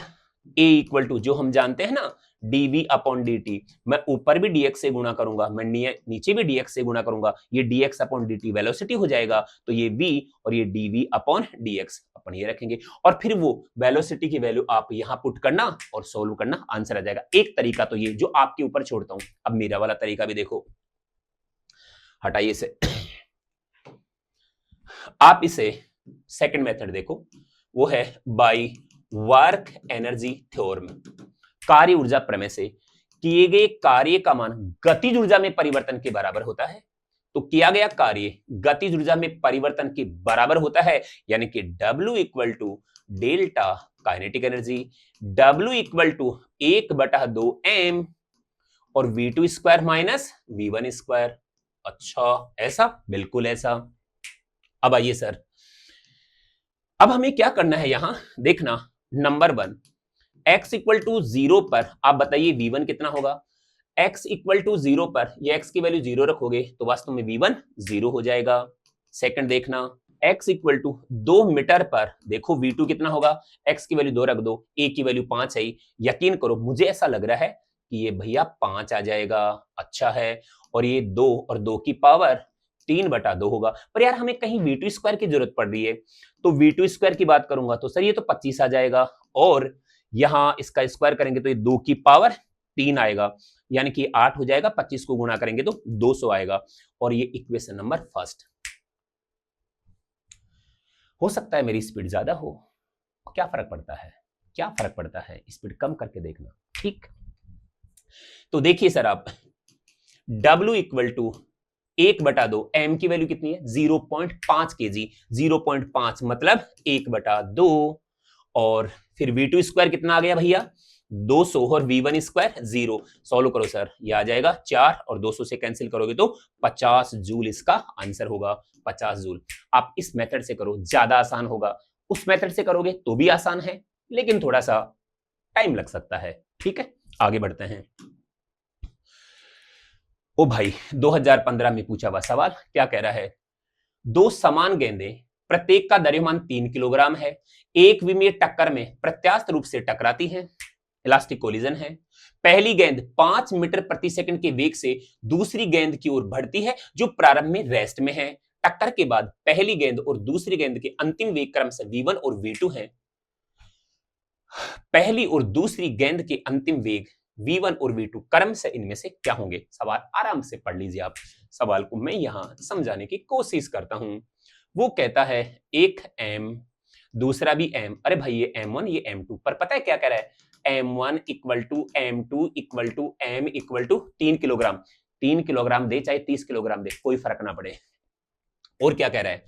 a इक्वल टू जो हम जानते हैं ना dv अपॉन dt, मैं ऊपर भी dx से गुणा करूंगा, मैं नीचे भी dx से गुणा करूंगा, ये dx अपॉन dt वेलोसिटी हो जाएगा, तो ये v और ये dv अपॉन dx अपन ये रखेंगे, और फिर वो वेलोसिटी की वैल्यू आप यहां पुट करना और सोल्व करना, आंसर आ जाएगा। एक तरीका तो ये जो आपके ऊपर छोड़ता हूं। अब मेरा वाला तरीका भी देखो, हटाइए इसे, आप इसे सेकंड मेथड देखो, वो है बाय वर्क एनर्जी थ्योरम, कार्य ऊर्जा प्रमेय से किए गए कार्य का मान गतिज ऊर्जा में परिवर्तन के बराबर होता है। तो किया गया कार्य गतिज ऊर्जा में परिवर्तन के बराबर होता है, यानी कि W equal to delta kinetic energy, W equal to 1/2 m और v2 square minus v1 square. अच्छा ऐसा, बिल्कुल ऐसा। अब आइए सर, अब हमें क्या करना है यहां देखना, नंबर 1 x इक्वल टू 0 पर आप बताइए v1 कितना होगा। x इक्वल टू 0 पर ये x की वैल्यू 0 रखोगे तो वास्तव में v1 0 हो जाएगा। सेकंड देखना, x इक्वल टू 2 मीटर पर देखो v2 कितना होगा, x की वैल्यू 2 रख दो, a की वैल्यू 5 है, यकीन करो मुझे ऐसा लग रहा है कि ये भैया 5 आ जाएगा। अच्छा है, और ये 2 और 2 की पावर 3/2 होगा, पर यार हमें कहीं v2 स्क्वायर की जरूरत पड़ रही है, तो v2 स्क्वायर की बात करूंगा तो सर ये तो 25 आ जाएगा, और यहां इसका स्क्वायर करेंगे तो ये 2 की पावर 3 आएगा, यानी कि 8 हो जाएगा, 25 को गुणा करेंगे तो 200 आएगा, और ये इक्वेशन नंबर फर्स्ट। हो सकता है मेरी स्पीड ज्यादा हो, क्या फर्क पड़ता है, क्या फर्क पड़ता है, स्पीड कम करके देखना, ठीक। तो देखिए सर आप W इक्वल टू 1/2 m की वैल्यू कितनी है 0.5 kg, 0.5 मतलब 1/2, और फिर v2 स्क्वायर कितना आ गया भैया 200 और v1 स्क्वायर 0, सॉल्व करो सर, ये आ जाएगा 4 और 200 से कैंसिल करोगे तो 50 जूल इसका आंसर होगा, 50 जूल। आप इस मेथड से करो, ज्यादा आसान होगा, उस मेथड से करोगे तो भी आसान है, लेकिन थोड़ा सा टाइम लग सकता है, ठीक है। आगे बढ़ते हैं। ओ भाई 2015 में पूछा हुआ सवाल क्या कह रहा है, दो समान गेंदें प्रत्येक का द्रव्यमान 3 किलोग्राम है, एक विमीय टक्कर में प्रत्यास्थ रूप से टकराती हैं, इलास्टिक कोलिजन है। पहली गेंद 5 मीटर प्रति सेकंड के वेग से दूसरी गेंद की ओर बढ़ती है जो प्रारंभ में रेस्ट में है। टक्कर के बाद पहली गेंद और दूसरी गेंद के अंतिम वेग क्रमशः v1 और v2 हैं। पहली और दूसरी गेंद के अंतिम वेग v1 और v2 क्रमशः इनमें से क्या होंगे। सवाल आराम से पढ़ लीजिए आप, सवाल को मैं यहां समझाने की कोशिश करता हूं। वो कहता है 1 m दूसरा भी m, अरे भाई ये m1 ये m2, पर पता है क्या कह रहा है, m1 equal to m2 equal to m equal to 3 kilogram. 3 kilogram दे चाहे 30 किलोग्राम दे, कोई फर्क ना पड़े। और क्या कह रहा है,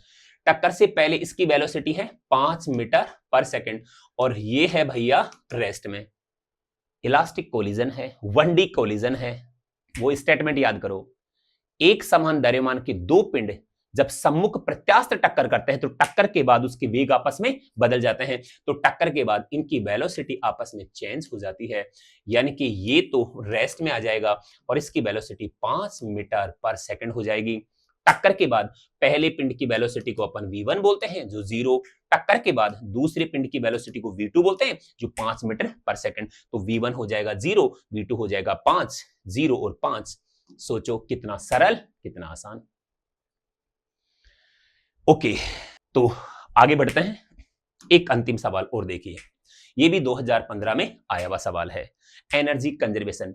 टक्कर से पहले इसकी वेलोसिटी है 5 मीटर पर सेकंड, और ये है भैया रेस्ट में। इलास्टिक कोलिजन है, 1D कोलिजन है, वो स्टेटमेंट याद करो। एक समान द्रव्यमान के दो पिंड जब सम्मुख प्रत्यास्थ टक्कर करते हैं तो टक्कर के बाद उसके वेग आपस में बदल जाते हैं, तो टक्कर के बाद इनकी वेलोसिटी आपस में चेंज हो जाती है, यानी कि ये तो रेस्ट में आ जाएगा और इसकी वेलोसिटी 5 मीटर पर सेकंड हो जाएगी। टक्कर के बाद पहले पिंड की वेलोसिटी को अपन v1 बोलते हैं जो 0, टक्कर के बाद दूसरे पिंड की वेलोसिटी को v2 बोलते हैं जो 5 मीटर पर सेकंड, तो v1 हो जाएगा 0, v2 हो जाएगा 5, 0 और 5। सोचो कितना सरल, कितना आसान। ओके, तो आगे बढ़ते हैं। एक अंतिम सवाल और देखिए, ये भी 2015 में आया हुआ सवाल है, एनर्जी कंजर्वेशन,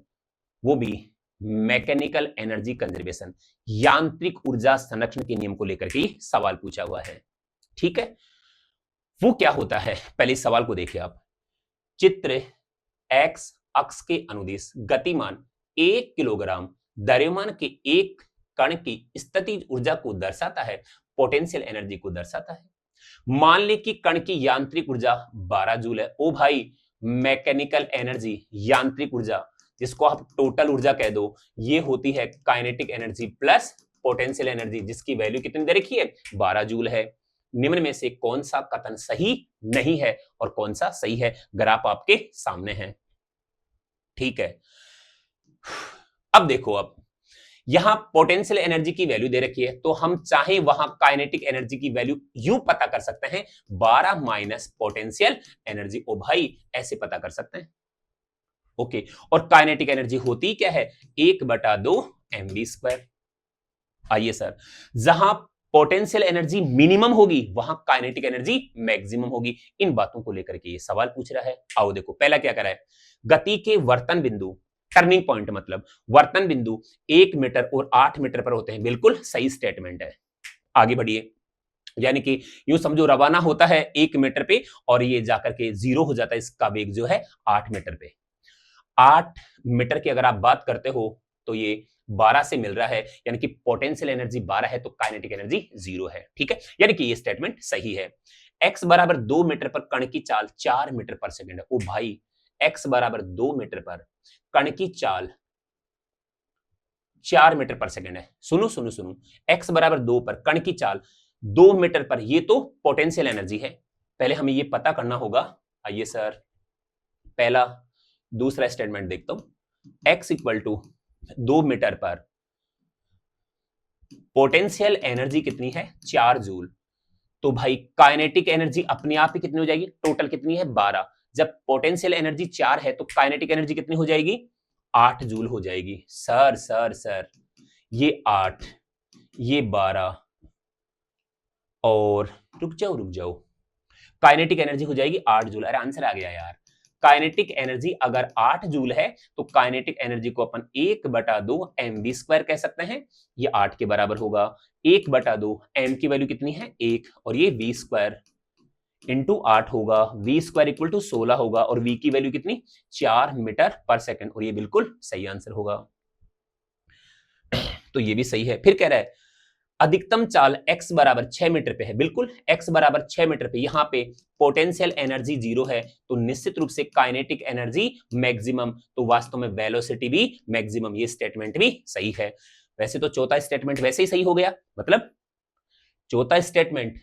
वो भी मैकेनिकल एनर्जी कंजर्वेशन, यांत्रिक ऊर्जा संरक्षण के नियम को लेकर के सवाल पूछा हुआ है। ठीक है, वो क्या होता है, पहले इस सवाल को देखिए आप। चित्र एक्स अक्ष के अनुदिश गतिमान 1 किलोग्राम द्रव्यमान के एक कण की स्थितिज ऊर्जा को दर्शाता है, पोटेंशियल एनर्जी को दर्शाता है। मान ले कि कण की यांत्रिक ऊर्जा 12 जूल है। ओ भाई, मैकेनिकल एनर्जी, यांत्रिक ऊर्जा, जिसको आप टोटल ऊर्जा कह दो, ये होती है kinetic energy plus potential energy, जिसकी वैल्यू कितनी दे रखी है, 12 जूल है। निम्न में से कौन सा कथन सही नहीं है और कौन सा सही है, ग्राफ आपके सामने है। ठीक है, अब देखो, अब यहां पोटेंशियल एनर्जी की वैल्यू दे रखी है, तो हम चाहे वहां काइनेटिक एनर्जी की वैल्यू यूं पता कर सकते हैं, 12 माइनस पोटेंशियल एनर्जी। ओ भाई, ऐसे पता कर सकते हैं। ओके, और काइनेटिक एनर्जी होती क्या है, 1/2 mv²। आइए सर, जहां पोटेंशियल एनर्जी मिनिमम होगी वहां काइनेटिक एनर्जी मैक्सिमम होगी। इन बातों को लेकर के ये सवाल पूछ रहा है। आओ देखो, पहला क्या करा है, गति के वर्तन बिंदु, टर्निंग पॉइंट मतलब वर्तन बिंदु 1 मीटर और 8 मीटर पर होते हैं। बिल्कुल सही स्टेटमेंट है। आगे बढ़िए, यानी कि यूं समझो, रवाना होता है 1 मीटर पे और ये जाकर के 0 हो जाता है, इसका वेग जो है 8 मीटर पे। 8 मीटर की अगर आप बात करते हो तो ये 12 से मिल रहा है, यानी कि पोटेंशियल एनर्जी 12 है तो काइनेटिक एनर्जी 0 है। ठीक है, यानी कि ये स्टेटमेंट सही है। x बराबर 2 मीटर पर कण की चाल 4 मीटर पर सेकंड है। ओ भाई, x बराबर 2 मीटर पर कण की चाल 4 मीटर पर सेकंड है। सुनो सुनो सुनो, x बराबर 2 पर कण की चाल 2 मीटर पर, ये तो पोटेंशियल एनर्जी है। पहले हमें ये पता करना होगा। आइए सर, पहला दूसरा स्टेटमेंट देखता हूं। x इक्वल टू 2 मीटर पर पोटेंशियल एनर्जी कितनी है, 4 जूल। तो भाई काइनेटिक एनर्जी अपने आप ही कितनी हो जाएगी, टोटल कितनी है, 12। जब पोटेंशियल एनर्जी 4 है तो काइनेटिक एनर्जी कितनी हो जाएगी, 8 जूल हो जाएगी। सर सर सर, ये 8, ये 12 और रुक जाओ, काइनेटिक एनर्जी हो जाएगी 8 जूल। अरे आंसर आ गया यार। काइनेटिक एनर्जी अगर 8 जूल है तो काइनेटिक एनर्जी को अपन 1/2 mv² कह सकते हैं। ये 8 के बराबर होगा। 1/2 m की वैल्यू कितनी है, 1, और ये v² इंटू 8 होगा। v² इक्वल टू 16 होगा और v की वैल्यू कितनी, 4 मीटर पर सेकंड, और ये बिल्कुल सही आंसर होगा। तो ये भी सही है। फिर कह रहा है अधिकतम चाल x बराबर 6 मीटर पे है। बिल्कुल, x बराबर 6 मीटर पे, यहां पे पोटेंशियल एनर्जी 0 है तो निश्चित रूप से काइनेटिक एनर्जी मैक्सिमम, तो वास्तव में वेलोसिटी भी मैक्सिमम। ये स्टेटमेंट भी सही है। वैसे तो चौथा स्टेटमेंट वैसे ही सही हो गया, मतलब चौथा स्टेटमेंट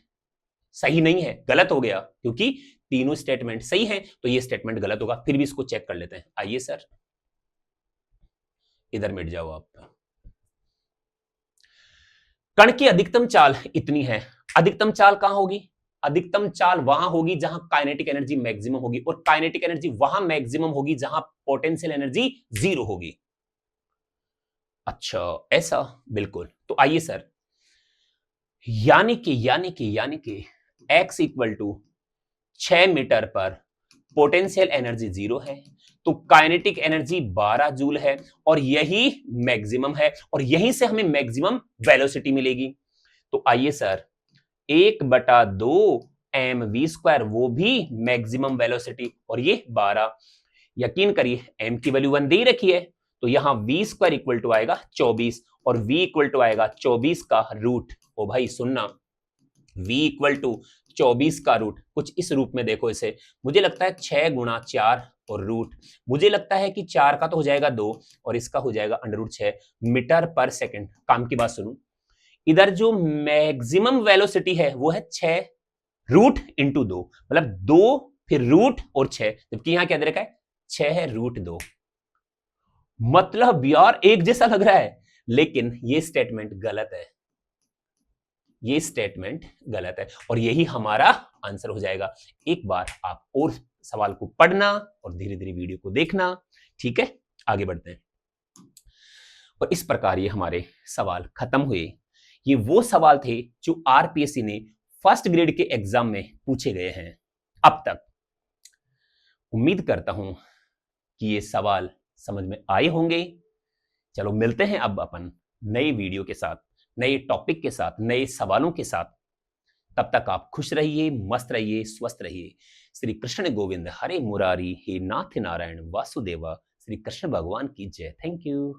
सही नहीं है, गलत हो गया, क्योंकि तीनों स्टेटमेंट सही है तो ये स्टेटमेंट गलत होगा। फिर भी इसको चेक कर लेते हैं। आइए सर, इधर मिट जाओ आप। कण की अधिकतम चाल इतनी है। अधिकतम चाल कहां होगी, अधिकतम चाल वहां होगी जहां काइनेटिक एनर्जी मैक्सिमम होगी, और काइनेटिक एनर्जी वहां मैक्सिमम होगी जहां पोटेंशियल एनर्जी 0 होगी। अच्छा ऐसा, बिल्कुल। तो आइए सर, यानी कि x इक्वल टू 6 मीटर पर पोटेंशियल एनर्जी 0 है तो काइनेटिक एनर्जी 12 जूल है, और यही मैक्सिमम है, और यहीं से हमें मैक्सिमम वेलोसिटी मिलेगी। तो आइए सर, 1/2 mv², वो भी मैक्सिमम वेलोसिटी, और ये 12। यकीन करिए m की वैल्यू 1 दे ही रखी है, तो यहां v² इक्वल टू आएगा 24 और v इक्वल टू आएगा 24 का रूट। ओ भाई सुनना, v इक्वल टू 24 का रूट, कुछ इस रूप में देखो इसे, मुझे लगता है 6 गुणा 4 और रूट, मुझे लगता है कि 4 का तो हो जाएगा 2 और इसका हो जाएगा √6 मीटर पर सेकंड। काम की बात सुनो, इधर जो मैक्सिमम वेलोसिटी है वो है 6 रूट इंटू 2, मतलब 2 फिर रूट और 6, जबकि यहां क्या दे रखा है 6 रूट 2। मतलब यार एक जैसा लग रहा है, लेकिन ये स्टेटमेंट गलत है, ये स्टेटमेंट गलत है और यही हमारा आंसर हो जाएगा। एक बार आप और सवाल को पढ़ना और धीरे धीरे वीडियो को देखना, ठीक है। आगे बढ़ते हैं। और इस प्रकार ये हमारे सवाल खत्म हुए। ये वो सवाल थे जो आरपीएससी ने फर्स्ट ग्रेड के एग्जाम में पूछे गए हैं अब तक। उम्मीद करता हूं कि ये सवाल समझ में आए होंगे। चलो मिलते हैं अब अपन नई वीडियो के साथ, नए टॉपिक के साथ, नए सवालों के साथ। तब तक आप खुश रहिए, मस्त रहिए, स्वस्थ रहिए। श्री कृष्ण गोविंद हरे मुरारी, हे नाथ नारायण वासुदेवा, श्री कृष्ण भगवान की जय। Thank you.